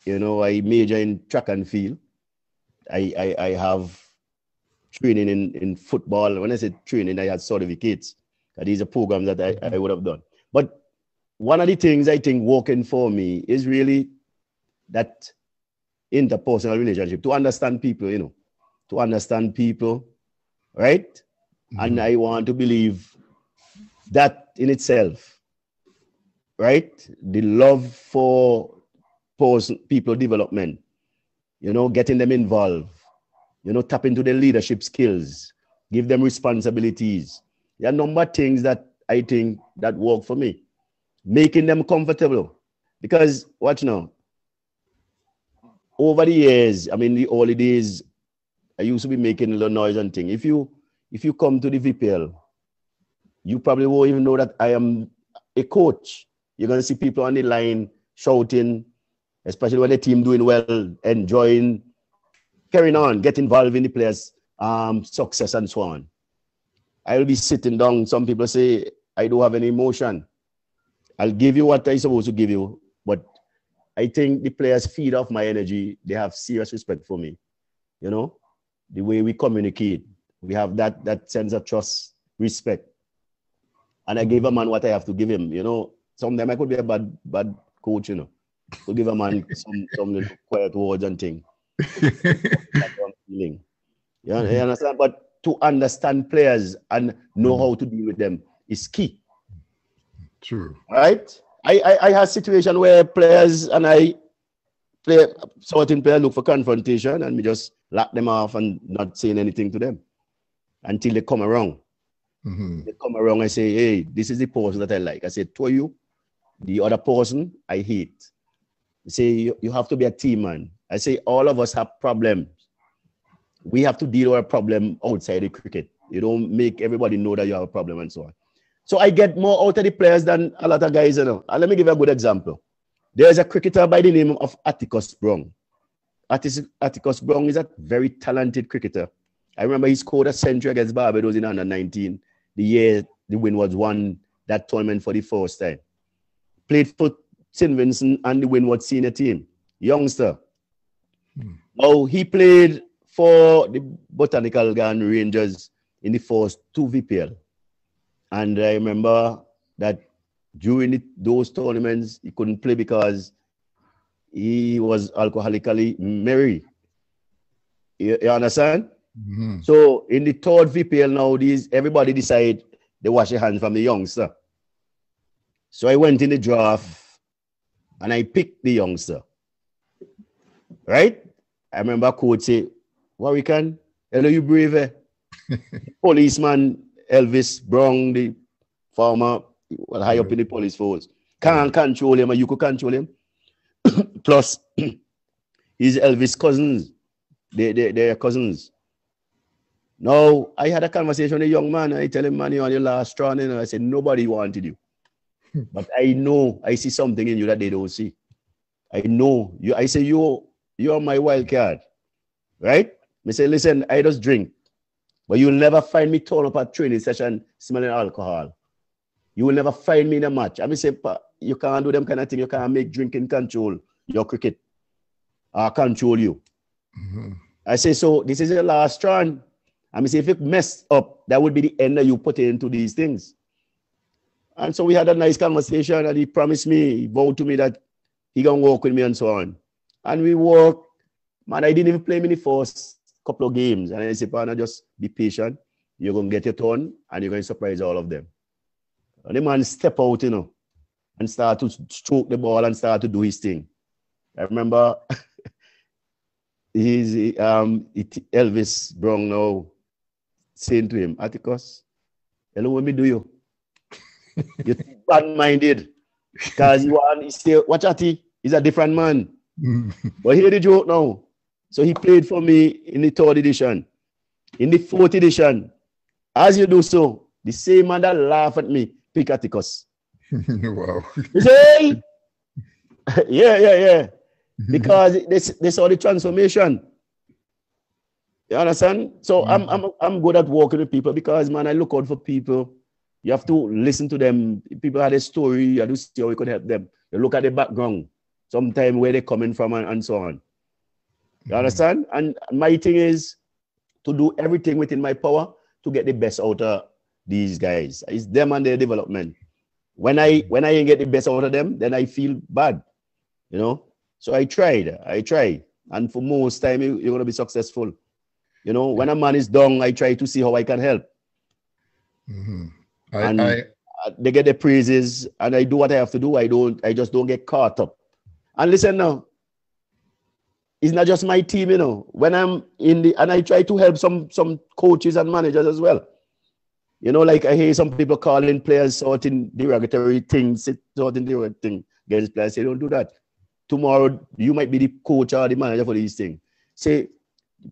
you know, I major in track and field. I have training in football. When I say training, I had certificates. These are programs that I would have done. But one of the things I think working for me is really that interpersonal relationship, to understand people, you know, to understand people, right? Mm-hmm. And I want to believe that in itself, right? The love for people development, you know, getting them involved, you know, tap into their leadership skills, give them responsibilities. There are a number of things that I think that work for me. Making them comfortable. Because, watch now, over the years, I mean, the early days, I used to be making a little noise and thing. If you come to the VPL, you probably won't even know that I am a coach. You're going to see people on the line shouting, especially when the team doing well, enjoying, carrying on, get involved in the players' success and so on. I will be sitting down. Some people say, I don't have any emotion. I'll give you what I'm supposed to give you. But I think the players feed off my energy. They have serious respect for me. You know, the way we communicate. We have that sense of trust, respect. And I give a man what I have to give him. You know, sometimes I could be a bad coach, you know, to give a man some quiet words and things. That's what I'm feeling. You understand? But to understand players and know how to deal with them is key. True. Right? I had a situation where players and certain players look for confrontation and we just lock them off and not saying anything to them until they come around. Mm-hmm. They come around, I say, hey, this is the person that I like. I say, to you, the other person I hate. They say, you have to be a team, man. I say, all of us have problems. We have to deal with a problem outside the cricket. You don't make everybody know that you have a problem and so on. So I get more out of the players than a lot of guys, you know. And let me give you a good example. There's a cricketer by the name of Atticus Brown. Atticus Brown is a very talented cricketer. I remember he scored a century against Barbados in under 19, the year the Windwards won that tournament for the first time. Played for St. Vincent and the Windward senior team. Youngster. Oh, he played for the Botanical Garden Rangers in the first 2 VPL. And I remember that during those tournaments, he couldn't play because he was alcoholically merry. You understand? Mm-hmm. So in the 3rd VPL now, everybody decide they wash their hands from the youngster. So I went in the draft and I picked the youngster. Right? I remember coach say, Warrican, hello, you brave. Policeman Elvis Brown, the former, high up in the police force, can't control him, or you could control him. Plus, he's Elvis' cousins. They're cousins. Now, I had a conversation with a young man, and I tell him, man, you're on your last straw, and I said, nobody wanted you. But I know, I see something in you that they don't see. I know. I say, you're my wild card. Right? I say, listen, I just drink. But you'll never find me turn up at training session smelling alcohol. You will never find me in a match. I mean, say, you can't do them kind of thing. You can't make drinking control your cricket. Control you. Mm-hmm. I say, so this is your last strand. I mean, say, if it messed up, that would be the end that you put into these things. And so we had a nice conversation, and he promised me, he vowed to me that he gonna work with me and so on. And we worked. Man, I didn't even play him in the first couple of games. And I said, partner, just be patient. You're going to get your turn, and you're going to surprise all of them. And the man step out, you know, and start to stroke the ball and start to do his thing. I remember Elvis Brown now saying to him, Atticus, hello, what me do you? You're bad-minded. Because you say, watch out, he's a different man. But hear the joke now. So he played for me in the 3rd edition. In the 4th edition, as you do so, the same man that laughed at me, pick Atticus. Wow. You say, yeah. Because they saw the transformation. You understand? So I'm good at working with people because, man, I look out for people. You have to listen to them. People had a story. You have to see how we could help them. You look at the background, sometimes where they're coming from and so on. You understand? And my thing is to do everything within my power to get the best out of these guys. It's them and their development. When I ain't get the best out of them, then I feel bad, you know? So I tried. And for most time, you're going to be successful. You know, when a man is down, I try to see how I can help. They get the praises and I do what I have to do. I just don't get caught up. And listen now, it's not just my team, you know. When I'm and I try to help some coaches and managers as well. You know, like I hear some people calling players sorting derogatory things, sorting derogatory things against players. Say, don't do that. Tomorrow, you might be the coach or the manager for these things. Say,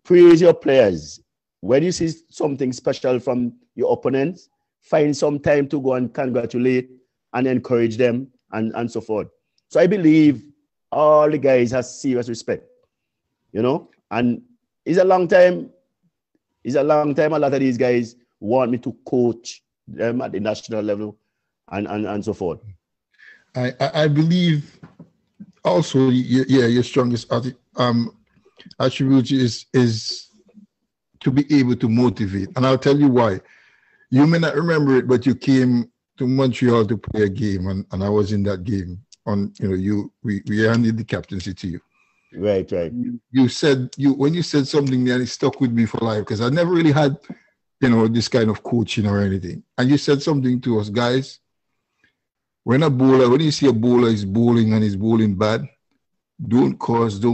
praise your players. When you see something special from your opponents, find some time to go and congratulate and encourage them and so forth. So I believe all the guys have serious respect, you know, and it's a long time. A lot of these guys want me to coach them at the national level and so forth. I believe also, your strongest attribute is to be able to motivate. And I'll tell you why. You may not remember it, but you came to Montreal to play a game, and I was in that game. We handed the captaincy to you. Right. You said when you said something there, it stuck with me for life because I never really had, this kind of coaching or anything. And you said something to us, guys. When you see a bowler is bowling and he's bowling bad, don't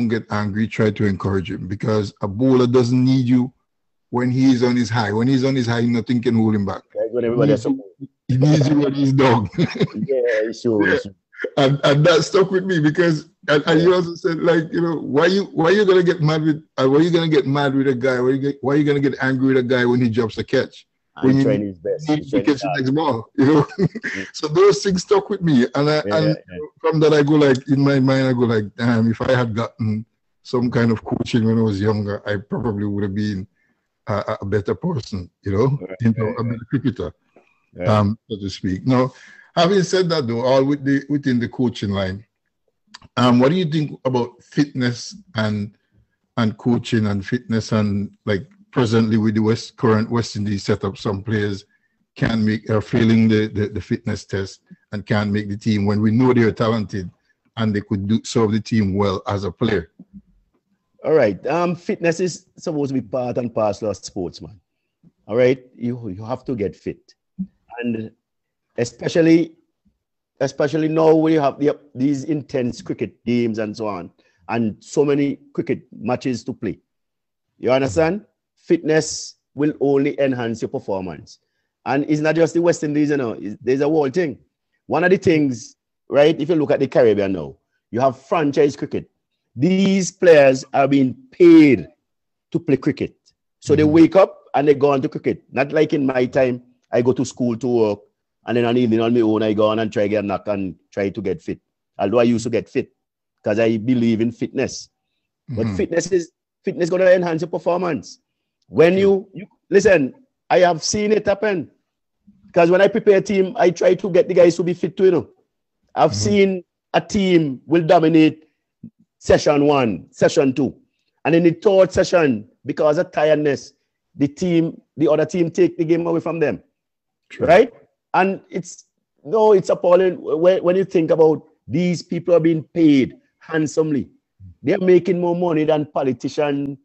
get angry. Try to encourage him because a bowler doesn't need you when he's on his high. When he's on his high, nothing can hold him back. He needs you when he's down. Yeah, sure. And that stuck with me because and you also said why you gonna get mad with a guy? Why are you gonna get angry with a guy when he drops a catch? When trying his best, he catches the next ball. So those things stuck with me, and from that I go in my mind I go damn, if I had gotten some kind of coaching when I was younger, I probably would have been a better person, a better cricketer, so to speak. Now, having said that, though, all within the coaching line, what do you think about fitness and coaching and fitness and presently with the current West Indies setup, some players are failing the fitness test and can't make the team when we know they're talented and they could serve the team well as a player? All right. Fitness is supposed to be part and parcel of sports, man. All right. You have to get fit. And especially now when you have these intense cricket games and so on, and so many cricket matches to play. You understand? Fitness will only enhance your performance. And it's not just the West Indies, there's a whole thing. One of the things, right, if you look at the Caribbean now, you have franchise cricket. These players are being paid to play cricket. So they wake up and they go on to cricket. Not like in my time, I go to school to work, and then on the evening on my own, I go on and try to get a knock and try to get fit. Although I used to get fit because I believe in fitness. But fitness going to enhance your performance. When you listen, I have seen it happen. Because when I prepare a team, I try to get the guys to be fit too, I've seen a team will dominate session 1, session 2. And in the third session, because of tiredness, the other team take the game away from them. True. Right? And it's appalling when you think about these people are being paid handsomely. They're making more money than politicians,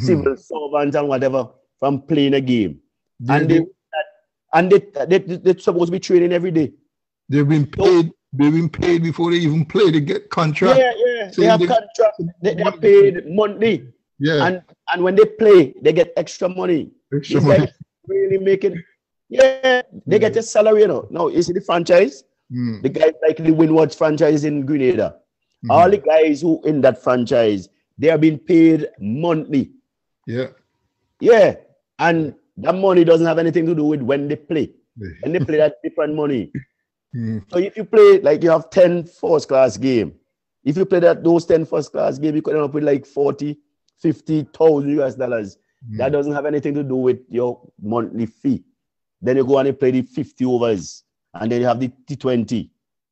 civil servants, and whatever from playing a game. They're supposed to be training every day. They've been paid. They've been paid before they even play. They get contract. Yeah. So they have contract. They are paid monthly. Yeah. And when they play, they get extra money. These guys really making. Yeah, they get a salary, Now, you see the franchise? The guys like the Windward franchise in Grenada. All the guys who in that franchise, they are being paid monthly. Yeah. Yeah. And that money doesn't have anything to do with when they play. When they play, that's different money. So if you play, you have 10 first-class game. If you play those 10 first-class game, you could end up with $40,000, $50,000. That doesn't have anything to do with your monthly fee. Then you go and you play the 50 overs, and then you have the T20.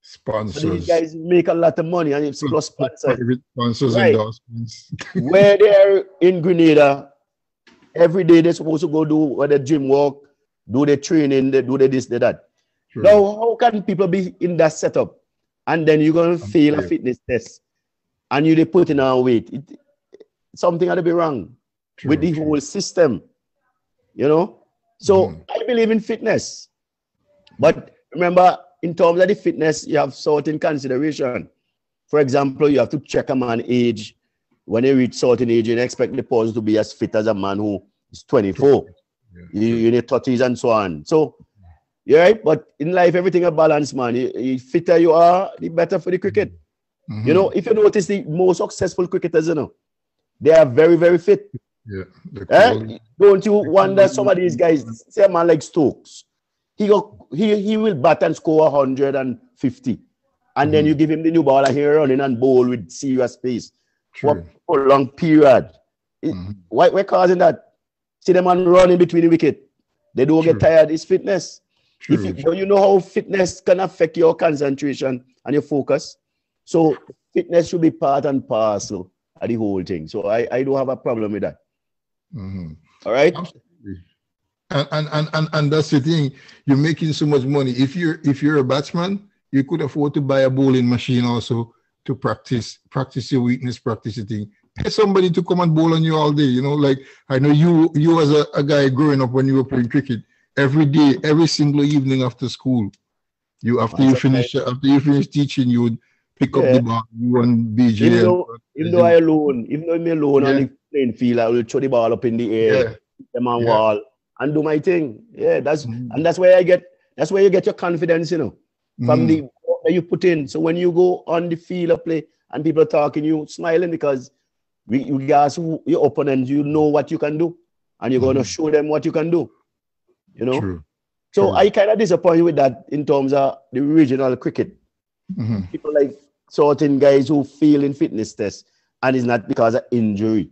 Sponsors. So these guys make a lot of money, and it's plus sponsors. Private sponsors, right. Endorsements. Where they're in Grenada, every day they're supposed to go do the gym walk, do the training, they do the this, the that. True. Now, how can people be in that setup? And then you're going to fail a fitness test, and they put in our weight. Something had to be wrong with the whole system, you know? So I believe in fitness. But remember, in terms of the fitness, you have certain consideration. For example, you have to check a man's age. When they reach certain age, you expect the person to be as fit as a man who is 24. You need 30s and so on. So, you're right, but in life, everything a balance, man. The fitter you are, the better for the cricket. You know, if you notice the most successful cricketers, you know, they are very, very fit. Yeah. Don't you wonder some of these guys, say a man like Stokes, he will bat and score 150. And then you give him the new ball and he's running and bowl with serious pace for a long period. Why we're causing that? See the man running between the wicket. They don't get tired. It's fitness. You know how fitness can affect your concentration and your focus. So fitness should be part and parcel of the whole thing. So I don't have a problem with that. All right. Absolutely. And that's the thing. You're making so much money. If you're a batsman, you could afford to buy a bowling machine also to practice your weakness, practice your thing. Pay somebody to come and bowl on you all day. You know, like I know you as a guy growing up when you were playing cricket, every day, every single evening after school, after you finish teaching, you would pick up the ball, you and BJ. Even though I'm alone on the playing field, I will throw the ball up in the air, them on wall, and do my thing. Yeah, that's where you get your confidence, you know, from the work that you put in. So when you go on the field of play and people are talking, you smiling because you guys, your opponent, you know what you can do, and you're going to show them what you can do. You know, so I kind of disappointed with that in terms of the regional cricket. People like certain guys who fail in fitness tests, and it's not because of injury,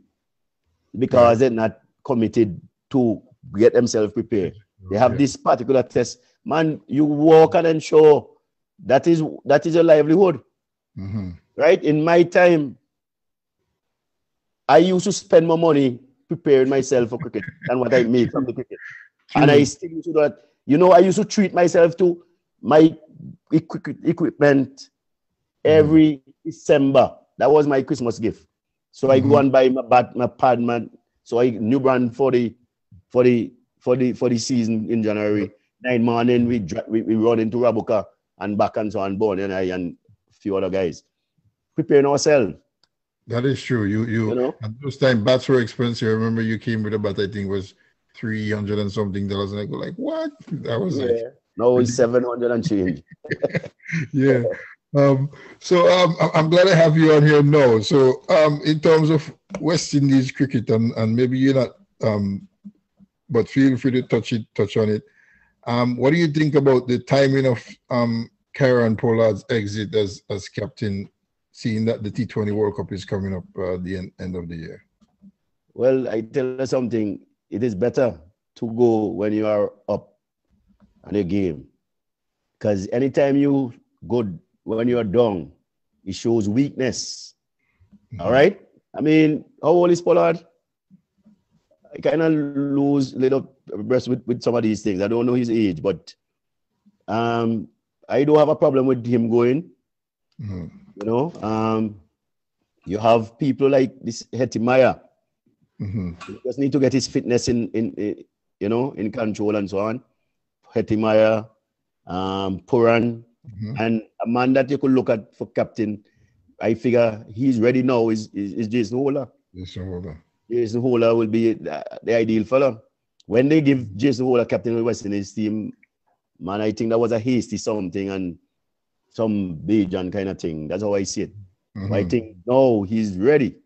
because they're not committed to get themselves prepared. They have this particular test. Man, you walk and ensure that is a livelihood. Right? In my time, I used to spend more money preparing myself for cricket than what I made from the cricket. And I still used to do that. You know, I used to treat myself to my equipment every December. That was my Christmas gift. So I go and buy my bat, my pad, so I new brand for the season in January. 9 morning we run into Rabuka and back and so on, Born and I and a few other guys preparing ourselves. That is true. You know? At those times bats were expensive. I remember you came with a bat, I think was $300 and something, and I go like, what? That was no, it's 700 and change. So I'm glad I have you on here now. So in terms of West Indies cricket, and maybe you're not, but feel free to touch on it. What do you think about the timing of Kieron Pollard's exit as captain, seeing that the T20 World Cup is coming up at the end of the year? Well, I tell you something. It is better to go when you are up on a game, because anytime you go when you are down, it shows weakness. All right. I mean, how old is Pollard? I kind of lose a little breath with some of these things. I don't know his age, but I don't have a problem with him going. You know, you have people like this Hetimaya. He just need to get his fitness in control and so on. Hetimaya, Puran, and a man that you could look at for captain. I figure he's ready now is Jason Holder. Jason Holder will be the ideal fella. When they give Jason Holder captain of the West Indies team, man, I think that was a hasty something and some Bajan kind of thing. That's how I see it. I think, no, he's ready.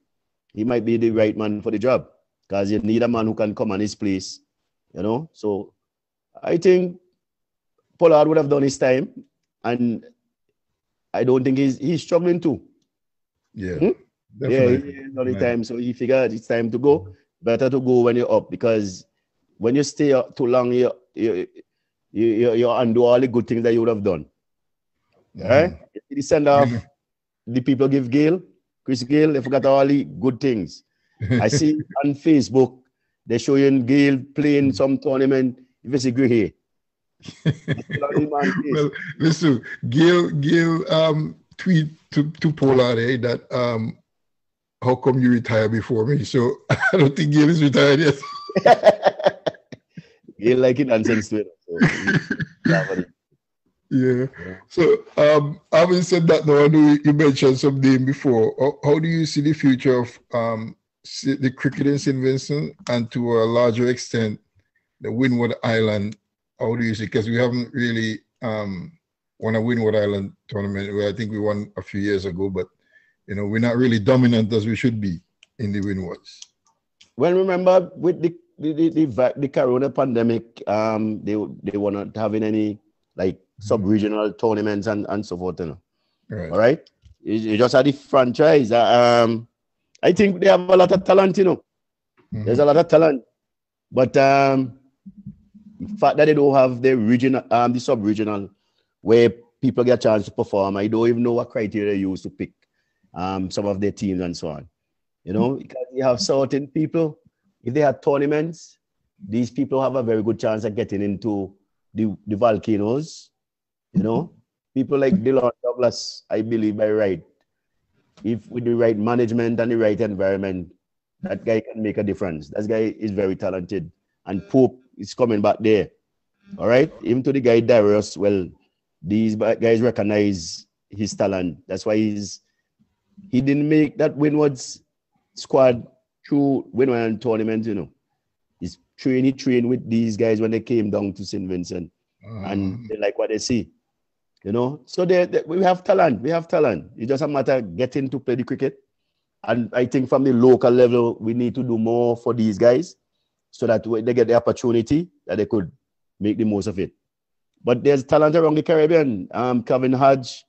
He might be the right man for the job, because you need a man who can come on his place, you know. So I think Pollard would have done his time, and I don't think he's struggling too. Definitely. He's done his time, so he figured it's time to go. Better to go when you're up, because when you stay up too long, you undo all the good things that you would have done. Right? The send off, the people give Chris Gale, they forgot all the good things. I see on Facebook, they're showing Gale playing some tournament. If it's a great here. Well, listen, Gale tweet to Pollard that how come you retire before me? So I don't think Gale is retired yet. Gale like it nonsense to it. So, yeah. So having said that, now I know you mentioned some name before. How do you see the future of the cricket in St. Vincent and to a larger extent the Windward Island? How do you see? Because we haven't really won a Windward Island tournament. Well, I think we won a few years ago, but you know we're not really dominant as we should be in the Windwards. Well, remember with the Corona pandemic, they were not having any like sub-regional tournaments and so forth. You know? Right. All right. You just had the franchise. I think they have a lot of talent. You know, there's a lot of talent, but the fact that they don't have the regional, the sub-regional, where people get a chance to perform, I don't even know what criteria they use to pick some of their teams and so on. You know, because you have certain people, if they have tournaments, these people have a very good chance of getting into the volcanoes. You know, people like Dillon Douglas, I believe by right, if with the right management and the right environment, that guy can make a difference. That guy is very talented. And Pope is coming back there. All right? Even to the guy Darius, well, these guys recognize his talent. That's why he didn't make that Windward's squad through Windward tournament, you know. He trained with these guys when they came down to St. Vincent. And they like what they see. You know? So we have talent. We have talent. It's just a matter of getting to play the cricket. And I think from the local level, we need to do more for these guys, so that they get the opportunity that they could make the most of it. But there's talent around the Caribbean. Kevin Hodge,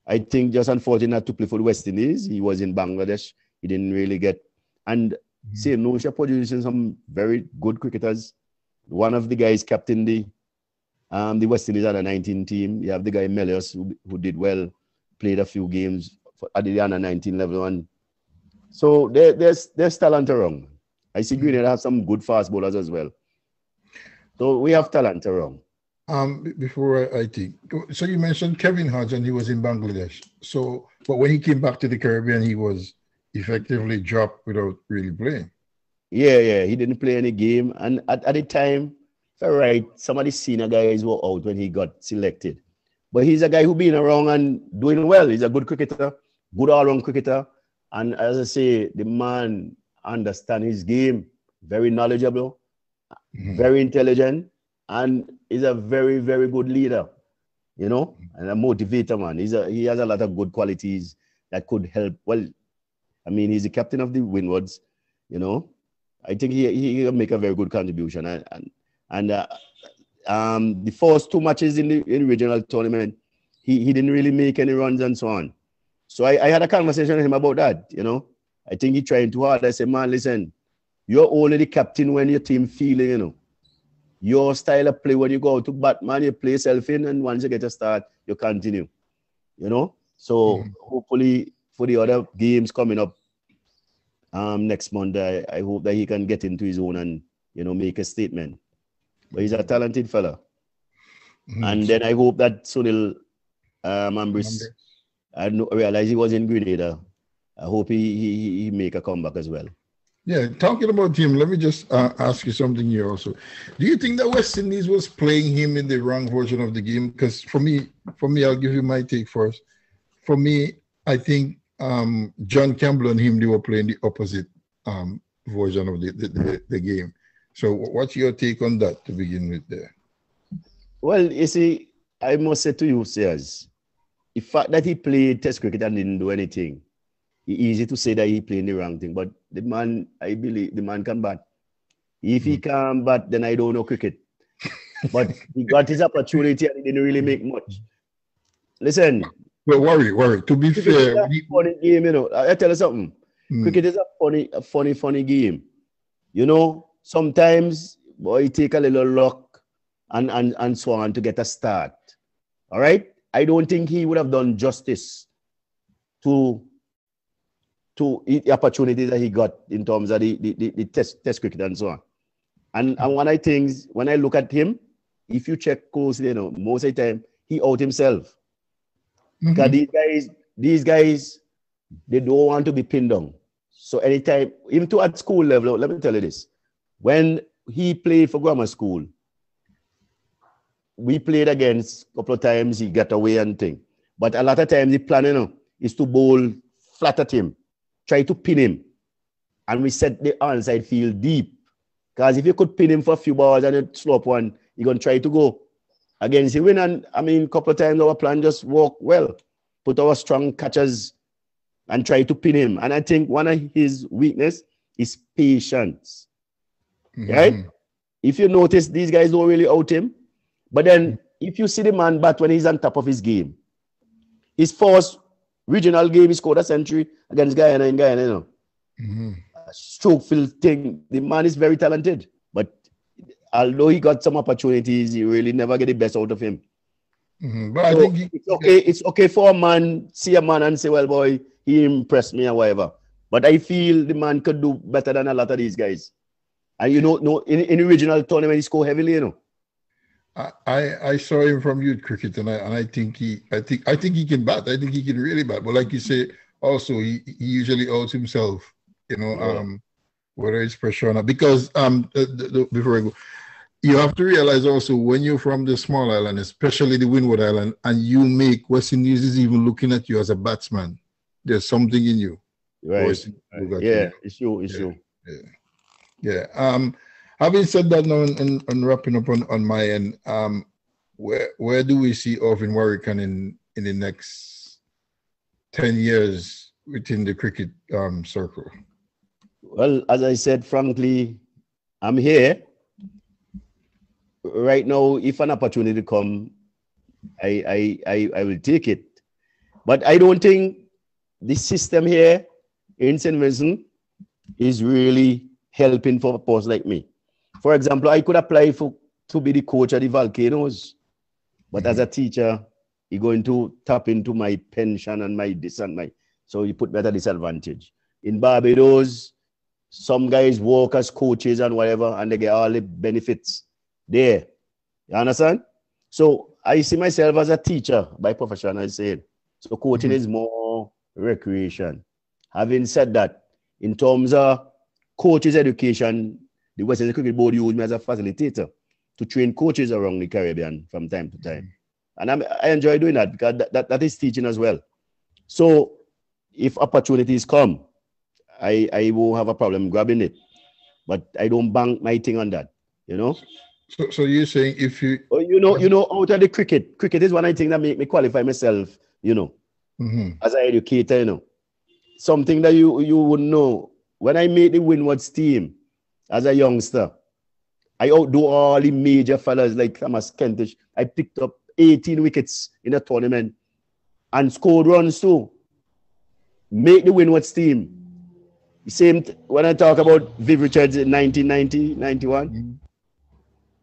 I think just unfortunate to play for the West Indies. He was in Bangladesh. He didn't really get. And St. Lucia producing some very good cricketers. One of the guys captained the West Indies under 19 team. You have the guy Melius who did well, played a few games at the under 19 level. And so there's talent around. I see Grenada have some good fast bowlers as well. So we have talent around. Before I think, so you mentioned Kevin Hodge and he was in Bangladesh. So, but when he came back to the Caribbean, he was effectively dropped without really playing. Yeah. He didn't play any game. And at the time, right, some of the senior guys were out when he got selected. But he's a guy who been around and doing well. He's a good cricketer, good all-round cricketer. And as I say, the man understands his game, very knowledgeable, very intelligent, and he's a very, very good leader, you know, and a motivator, man. He has a lot of good qualities that could help. Well, I mean, he's the captain of the Windwards, you know. I think he will make a very good contribution. And the first two matches in the regional tournament, he didn't really make any runs and so on. So I had a conversation with him about that, you know. I think he trying too hard. I said, man, listen, you're only the captain when your team feeling, you know. Your style of play, when you go out to bat, man, you play yourself in, and once you get a start, you continue, you know. So hopefully for the other games coming up next month, I hope that he can get into his own and, you know, make a statement. But he's a talented fella. And then I hope that Sunil Ambrose, I realize he was in Grenada. I hope he make a comeback as well. Yeah, talking about him, let me just ask you something here also. Do you think that West Indies was playing him in the wrong version of the game? Because for me, I'll give you my take first. For me, I think John Campbell and him, they were playing the opposite version of the game. So what's your take on that to begin with there? Well, you see, I must say to you, Sayers, the fact that he played Test cricket and didn't do anything, it's easy to say that he played the wrong thing, but the man, I believe the man can bat. If he can't bat, then I don't know cricket. But he got his opportunity and he didn't really make much. Listen. Well, worry. To be fair, it's a funny game, you know. I tell you something. Cricket is a funny game. You know, sometimes, boy, you take a little luck and so on to get a start. All right? I don't think he would have done justice to the opportunity that he got in terms of the test cricket and so on. And one of the things, when I look at him, if you check closely, most of the time, he out himself. Because these guys, they don't want to be pinned down. So anytime, even to at school level, let me tell you this. When he played for grammar school, we played against a couple of times, he got away and thing. But a lot of times the plan, is to bowl flat at him, try to pin him. And we set the onside field deep. Because if you could pin him for a few balls and a slow up one, you're going to try to go against the win. And I mean, a couple of times our plan just worked well. Put our strong catchers and try to pin him. And I think one of his weakness is patience. Right? If you notice, these guys don't really out him. But then, if you see the man bat when he's on top of his game, his first regional game, he scored a century against Guyana in Guyana. Stroke field thing. The man is very talented. But although he got some opportunities, he really never get the best out of him. But so I think it's okay for a man, see a man and say, well, boy, he impressed me or whatever. But I feel the man could do better than a lot of these guys. And in the regional tournament, he scored heavily, I saw him from youth cricket, and I think he can bat. I think he can really bat. But like you say, also he usually outs himself, whether it's pressure or not. Because before I go, you have to realize also when you're from the small island, especially the Windward Island, and you make West Indies is even looking at you as a batsman, there's something in you. Right. Yeah, it's you. Yeah. Having said that now and wrapping up on my end, where do we see Irvin Warrican in the next 10 years within the cricket circle? Well, as I said, frankly, I'm here. Right now, if an opportunity come, I will take it. But I don't think the system here in St. Vincent is really helping for a person like me. For example, I could apply to be the coach at the Volcanoes, but as a teacher, you're going to tap into my pension and my this and my, so you put me at a disadvantage. In Barbados, some guys work as coaches and whatever, and they get all the benefits there. You understand? So I see myself as a teacher by profession, I say. So coaching is more recreation. Having said that, in terms of coaches' education, the West Indies Cricket Board used me as a facilitator to train coaches around the Caribbean from time to time. And I enjoy doing that because that is teaching as well. So if opportunities come, I won't have a problem grabbing it. But I don't bank my thing on that, So you're saying if you... out of the cricket is one of the things that make me qualify myself, as an educator, Something that you wouldn't know. When I made the Windward's team as a youngster, I outdo all the major fellas like Thomas Kentish. I picked up 18 wickets in a tournament and scored runs too. Make the Windward's team. The same when I talk about Viv Richards in 1990, 91.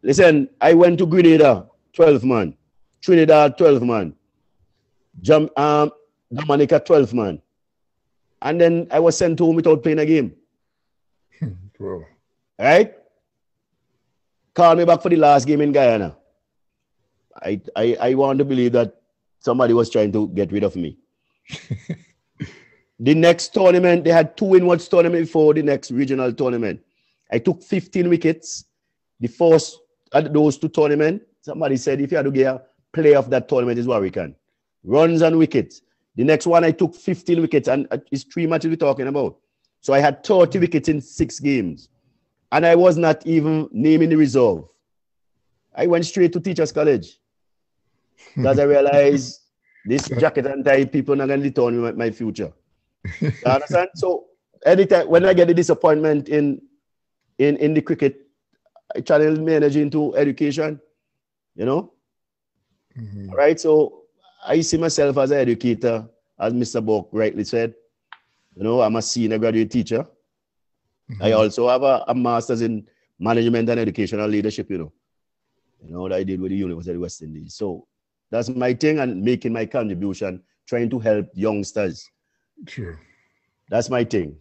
Listen, I went to Grenada, 12 man. Trinidad, 12 man. Dominica, 12 man. And then I was sent home without playing a game. Bro. Right? Call me back for the last game in Guyana. I want to believe that somebody was trying to get rid of me. The next tournament, they had 2 Windwards tournament before the next regional tournament. I took 15 wickets. The first at those 2 tournaments, somebody said if you had to get a player of that tournament is Warrican. Runs and wickets. The next one, I took 15 wickets, and it's 3 matches we're talking about. So I had 30 wickets in 6 games. And I was not even naming the reserve. I went straight to Teachers College. Because I realized this jacket and tie people are not going to determine my future. You understand? So anytime, when I get the disappointment in the cricket, I channel my energy into education, All right, so I see myself as an educator, as Mr. Bork rightly said. I'm a senior graduate teacher. I also have a master's in management and educational leadership, that I did with the University of West Indies. So That's my thing, and making my contribution, trying to help youngsters. Sure. That's my thing.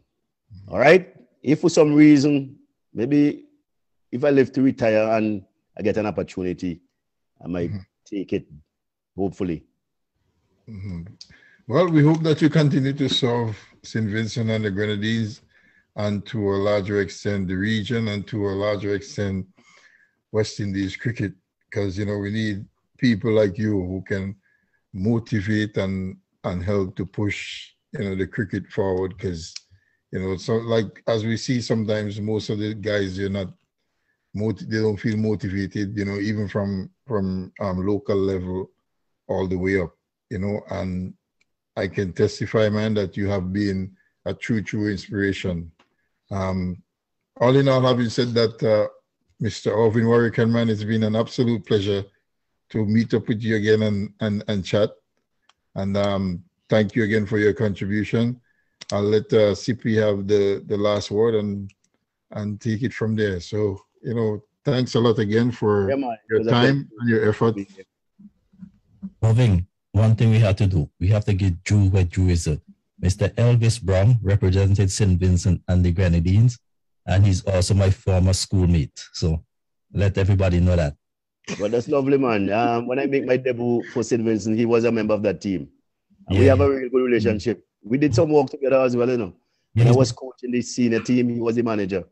All right. If for some reason, maybe if I live to retire and I get an opportunity, I might take it, hopefully. Well, we hope that you continue to serve St. Vincent and the Grenadines, and to a larger extent the region, and to a larger extent West Indies cricket, because we need people like you who can motivate and help to push the cricket forward, because so like as we see sometimes, most of the guys, they don't feel motivated, even from local level all the way up, and I can testify, man, that you have been a true inspiration. All in all, having said that, Mr. Irvin Warrican, man, it's been an absolute pleasure to meet up with you again and chat. And thank you again for your contribution. I'll let Sippy have the last word and take it from there. So, thanks a lot again for your time and your effort. Irvin, one thing we have to do, we have to give due where due is it. Mr. Elvis Brown represented St. Vincent and the Grenadines, and he's also my former schoolmate. So let everybody know that. Well, that's lovely, man. When I make my debut for St. Vincent, he was a member of that team. And we have a really good relationship. We did some work together as well, When I was coaching the senior team, he was the manager.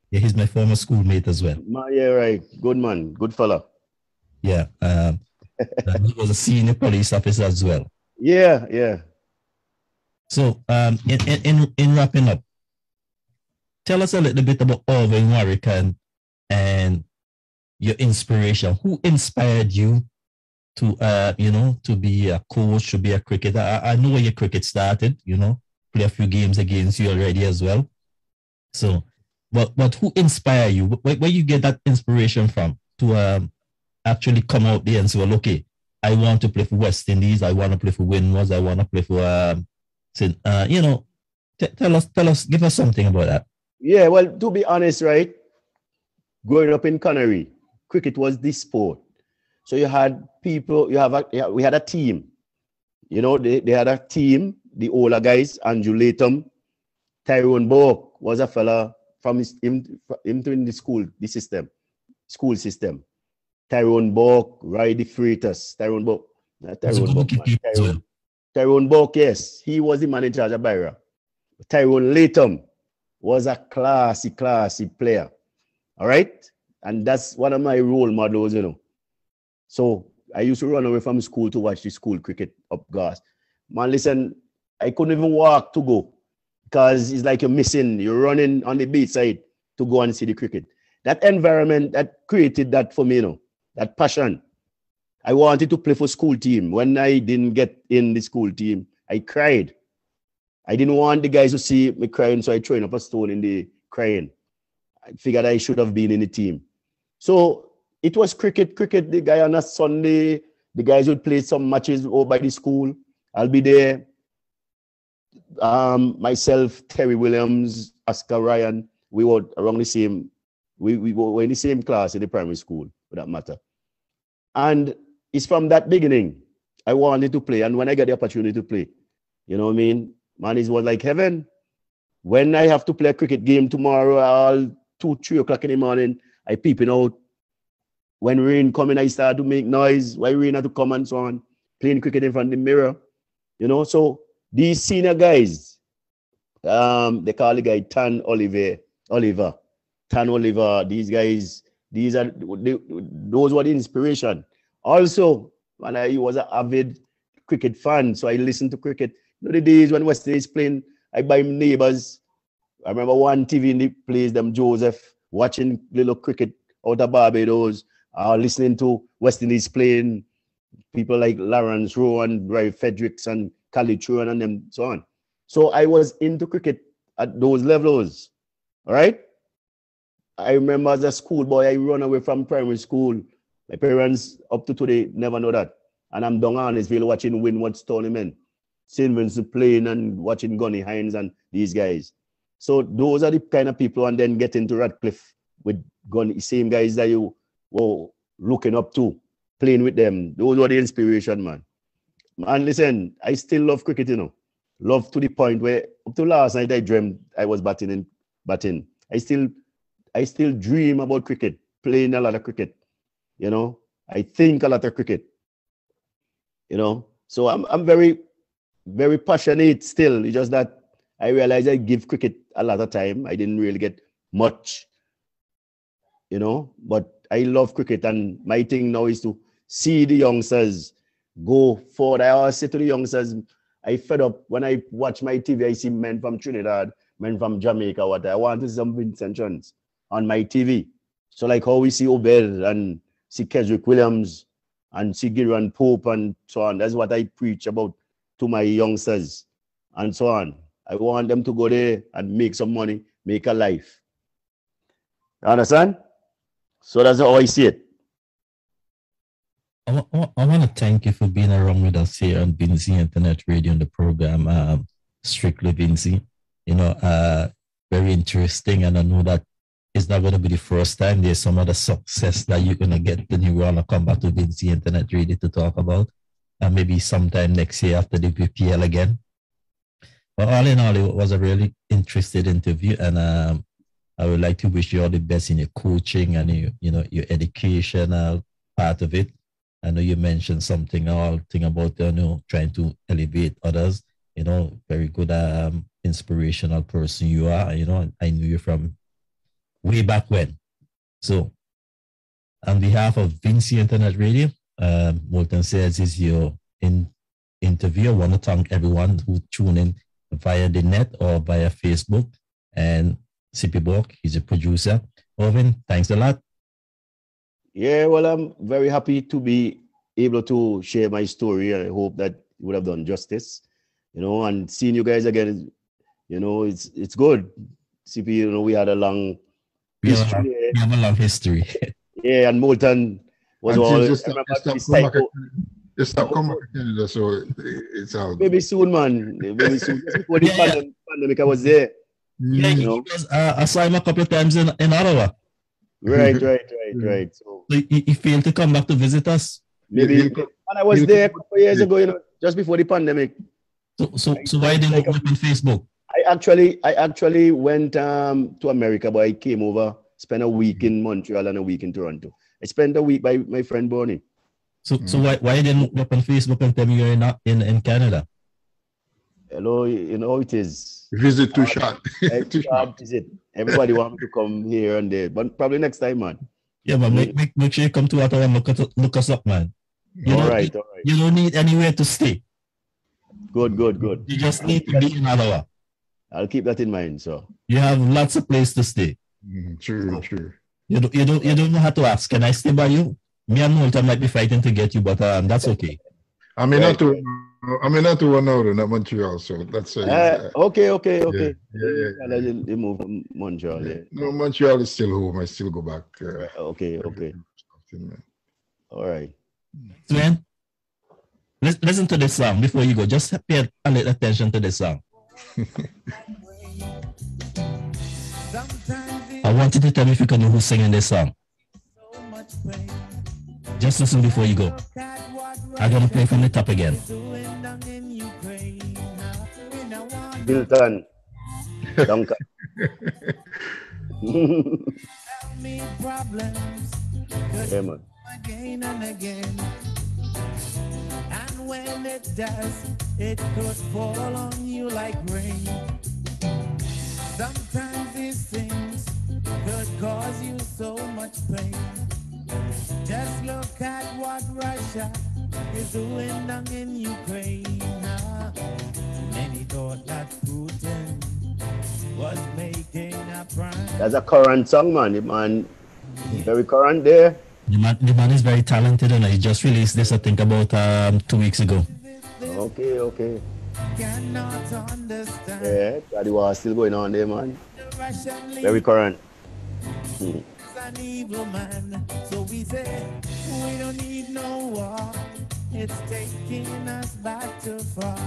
Yeah, he's my former schoolmate as well. Yeah, right. Good man. Good fella. Yeah. He was a senior police officer as well. Yeah. So, in wrapping up, tell us a little bit about Irvin Warrican and your inspiration. Who inspired you to, to be a coach, to be a cricketer? I know where your cricket started, play a few games against you already as well. So, but who inspired you? Where you get that inspiration from to actually come out there and say, well, okay, I want to play for West Indies. I want to play for Windward. I want to play for, tell us, give us something about that. Yeah, well, to be honest, right, growing up in Canary, cricket was the sport. So you had people, we had a team. They had a team, the older guys, Andrew Latham, Tyrone Bork was a fella from him in the school system. Tyrone Bork, Riley Freitas, Tyrone Bork, yes, he was the manager of Byra. Tyrone Latham was a classy player. All right? And that's one of my role models, So I used to run away from school to watch the school cricket up Gas. Man, listen, I couldn't even walk to go because it's like you're running on the beach side to go and see the cricket. That environment that created that for me, that passion. I wanted to play for school team. When I didn't get in the school team, I cried. I didn't want the guys to see me crying, so I threw up a stone in the crying. I figured I should have been in the team. So it was cricket. The guy on a Sunday, the guys would play some matches over by the school. I'll be there. Myself, Terry Williams, Oscar Ryan, we were around the same, we were in the same class in the primary school, for that matter. And it's from that beginning, I wanted to play. And when I got the opportunity to play, you know what I mean? Man, it was like heaven. When I have to play a cricket game tomorrow, all 2-3 o'clock in the morning, I peeping out. When rain coming, I start to make noise. Why rain had to come and so on. Playing cricket in front of the mirror. So these senior guys, they call the guy Tan Oliver. These guys, those were the inspiration. Also, when I was an avid cricket fan, so I listened to cricket. The days when West Indies playing, I buy neighbors. I remember one TV in the place, them Joseph, watching little cricket out of Barbados, listening to West Indies playing, people like Lawrence Rowan, Ray Fredericks, and Khalid Truan, and them, so on. So I was into cricket at those levels. All right? I remember as a schoolboy, I run away from primary school. My parents, up to today, never know that. And I'm down on Honestville watching Windward's tournament. St. Vincent playing and watching Gunny Hines and these guys. So those are the kind of people, and then get into Radcliffe with Gunny, same guys that you were looking up to. playing with them. Those were the inspiration, man. And listen, I still love cricket, you know. Love to the point where up to last night I dreamed I was batting. I still dream about cricket, playing a lot of cricket. You know, I think a lot of cricket. You know, so I'm very, very passionate still. It's just that I realize I give cricket a lot of time. I didn't really get much, you know, but I love cricket, and my thing now is to see the youngsters go forward. I always say to the youngsters, I fed up when I watch my TV, I see men from Trinidad, men from Jamaica, what I want to see some Vincent Johns on my TV. So like how we see Obed and see Keswick Williams and see Gilran Pope and so on. That's what I preach about to my youngsters and so on. I want them to go there and make some money, make a life. You understand? So that's how I see it. I want to thank you for being around with us here on Vinci Internet Radio on the program, Strictly Vinci. You know, very interesting, and I know that it's not going to be the first time. There's some other success that you're going to get when you want to come back to Vinci Internet Radio to talk about, and maybe sometime next year after the VPL again. But all in all, it was a really interesting interview, and I would like to wish you all the best in your coaching and your educational part of it. I know you mentioned something about trying to elevate others. You know, very good inspirational person you are. You know, I knew you from way back when. So, on behalf of Vinci Internet Radio, Moulton says is your interview. I want to thank everyone who tuned in via the net or via Facebook. And CP Bork, he's a producer. Irvin, thanks a lot. Yeah, well, I'm very happy to be able to share my story. I hope that it would have done justice, you know, and seeing you guys again, you know, it's good. CP, you know, we had a long history. We have a long history. Yeah, and Moulton was all. Just stop coming back to Canada, so it's out. Maybe soon, man. Maybe soon. Just before the pandemic, I was there. Yeah, I saw him a couple of times in Ottawa. Right. So he failed to come back to visit us. Maybe, and I was there a couple of years ago, you know, just before the pandemic. So why didn't you look up on Facebook? I actually went to America, but I came over, spent a week in Montreal and a week in Toronto. I spent a week by my friend Bonnie. So why didn't you look up on Facebook and tell me you're not in Canada? Hello, you know how it is. Visit too short. Visit. Everybody want me to come here and there, but probably next time, man. Yeah, but make sure you come to Ottawa and look us up, man. All right. You don't need anywhere to stay. Good. You just need to be in Ottawa. I'll keep that in mind. So you have lots of places to stay. True. You don't have to ask. Can I stay by you? Me and Moulton might be fighting to get you, but that's okay. I mean, not to run out in Montreal, so that's okay. Yeah. They move from Montreal. Yeah. No, Montreal is still home. I still go back. Okay. All right. Sven, listen to this song before you go. Just pay a little attention to this song. I want you to tell me if you can know who's singing this song. Just listen before you go. I'm going to play from the top again. Bilton. Duncan. Yeah, man. Again and again. And when it does, it could fall on you like rain. Sometimes these things could cause you so much pain. Just look at what Russia is doing down in Ukraine. Many thought that Putin was making a plan. That's a current song, man. The man is very current there. The man is very talented, and he just released this, I think, about 2 weeks ago. Okay. Cannot understand. Yeah, that was still going on there, man. Very current. An evil man, so we say we don't need no war. It's taking us back too far.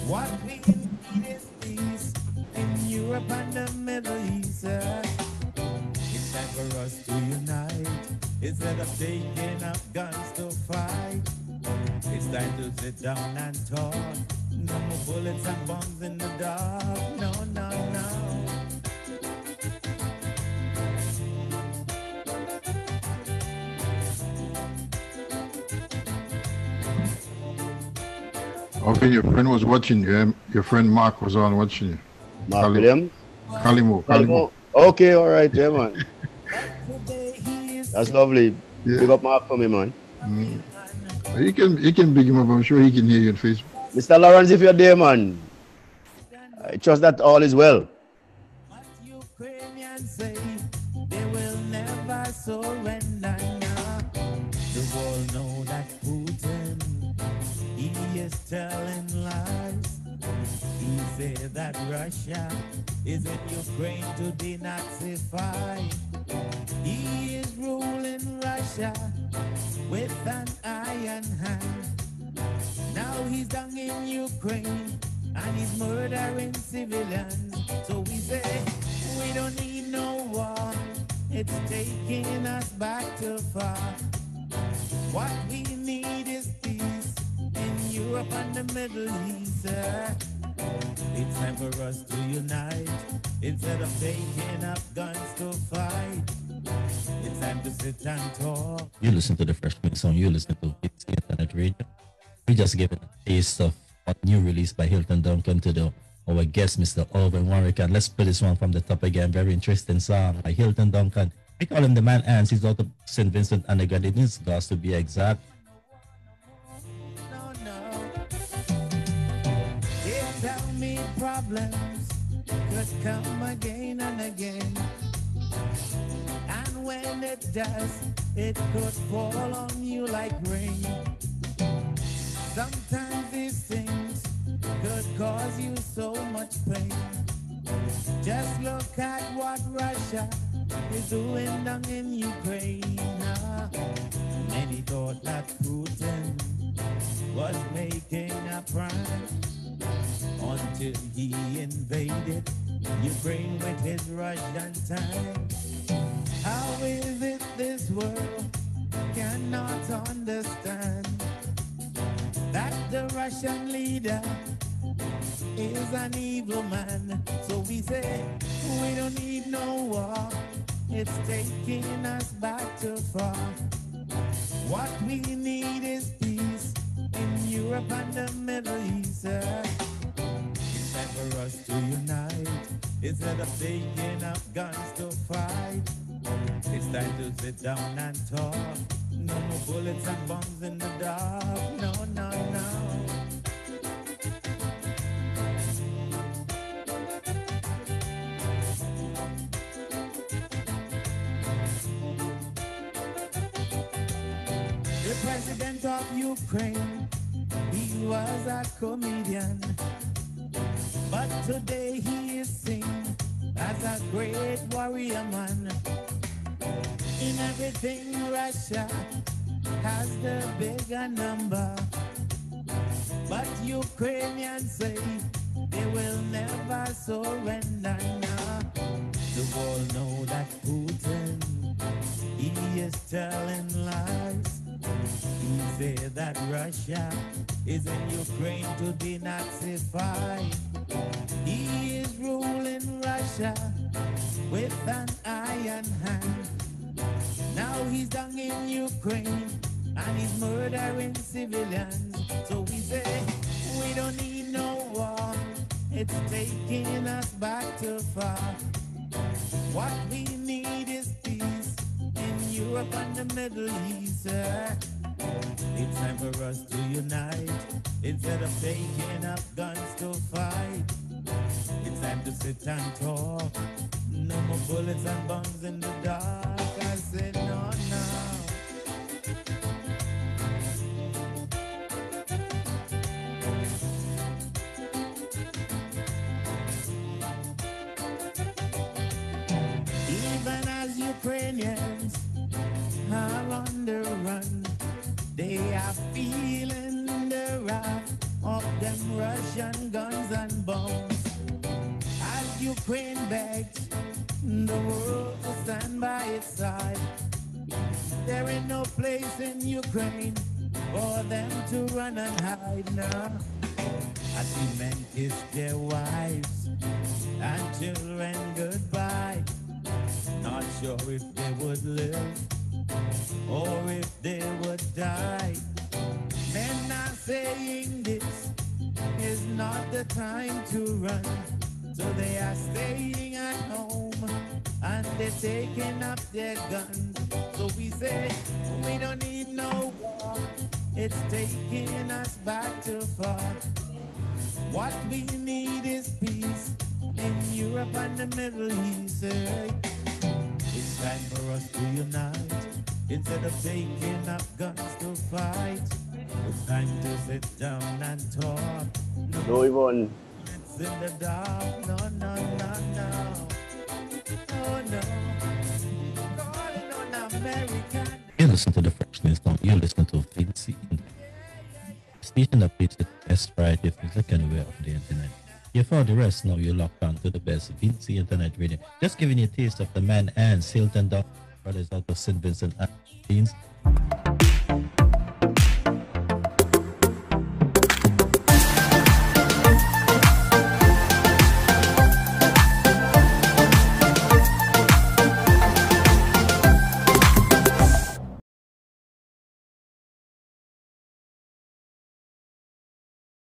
What we need is peace in Europe and the Middle East. It's time for us to unite. It's Instead of taking up guns to fight, it's time to sit down and talk. No more bullets and bombs in the dark. No, no, no. Okay, your friend was watching you. Your friend Mark was on watching you. Mark William? Kalimo. Okay, all right, yeah, man. That's lovely. Yeah. Big up Mark for me, man. You can big him up. I'm sure he can hear you on Facebook. Mr. Lawrence, if you're there, man, I trust that all is well. What Ukrainians say, they will never surrender now. The world know that Putin, he is telling lies. He said that Russia is in Ukraine to denazify. He is ruling Russia with an iron hand. Now he's down in Ukraine and he's murdering civilians. So we say, we don't need no war. It's taking us back too far. What we need is peace in Europe and the Middle East. It's time for us to unite instead of taking up guns to fight. It's time to sit and talk. You listen to the Fresh Prince song. You listen to VPLT Internet Radio. We just gave a taste of a new release by Hilton Duncan to our guest, Mr. Irvin Warrican. Let's play this one from the top again. Very interesting song by Hilton Duncan. We call him the man Ants. He's out of St. Vincent and the Grenadines, Goss to be exact. Problems could come again and again, and when it does, it could fall on you like rain. Sometimes these things could cause you so much pain. Just look at what Russia is doing down in Ukraine. Many thought that Putin was making a prank until he invaded Ukraine with his Russian tank. How is it this world cannot understand that the Russian leader is an evil man? So we say we don't need no war. It's taking us back too far. What we need is peace in Europe and the Middle East. It's time for us to unite instead of taking up guns to fight. It's time to sit down and talk. No more bullets and bombs in the dark. No, no, no. The president of Ukraine, he was a comedian, but today he is seen as a great warrior man. In everything Russia has the bigger number, but Ukrainians say they will never surrender now. The world know that Putin, he is telling lies. He said that Russia is in Ukraine to denazify. He is ruling Russia with an iron hand. Now he's down in Ukraine and he's murdering civilians. So we say we don't need no war. It's taking us back too far. What we need is peace in Europe and the Middle East. It's time for us to unite instead of taking up guns to fight. It's time to sit and talk. No more bullets and bombs in the dark. I said no, no. Even as Ukrainians are on the run, they are feeling the wrath of them Russian guns and bombs. As Ukraine begs the world to stand by its side, There ain't no place in Ukraine for them to run and hide now. I see men kiss their wives and children goodbye. Not sure if they would live or if they would die. Men are saying this is not the time to run, so they are staying at home and they're taking up their guns. So we say we don't need no war, it's taking us back too far. What we need is peace in Europe and the Middle East. It's time for us to unite instead of taking up guns to fight. It's time to sit down and talk. No, Yvonne. It's in the dark. No, no, no, no. Oh, no. Calling on American. You listen to the Freshness Song. You listen to Vinci, station that plays the best variety of music anywhere on the internet. Yeah, for the rest, now you're locked on to the best Vinci Internet Radio. Just giving you a taste of the man and Silton Down brothers out of St. Vincent and Queens.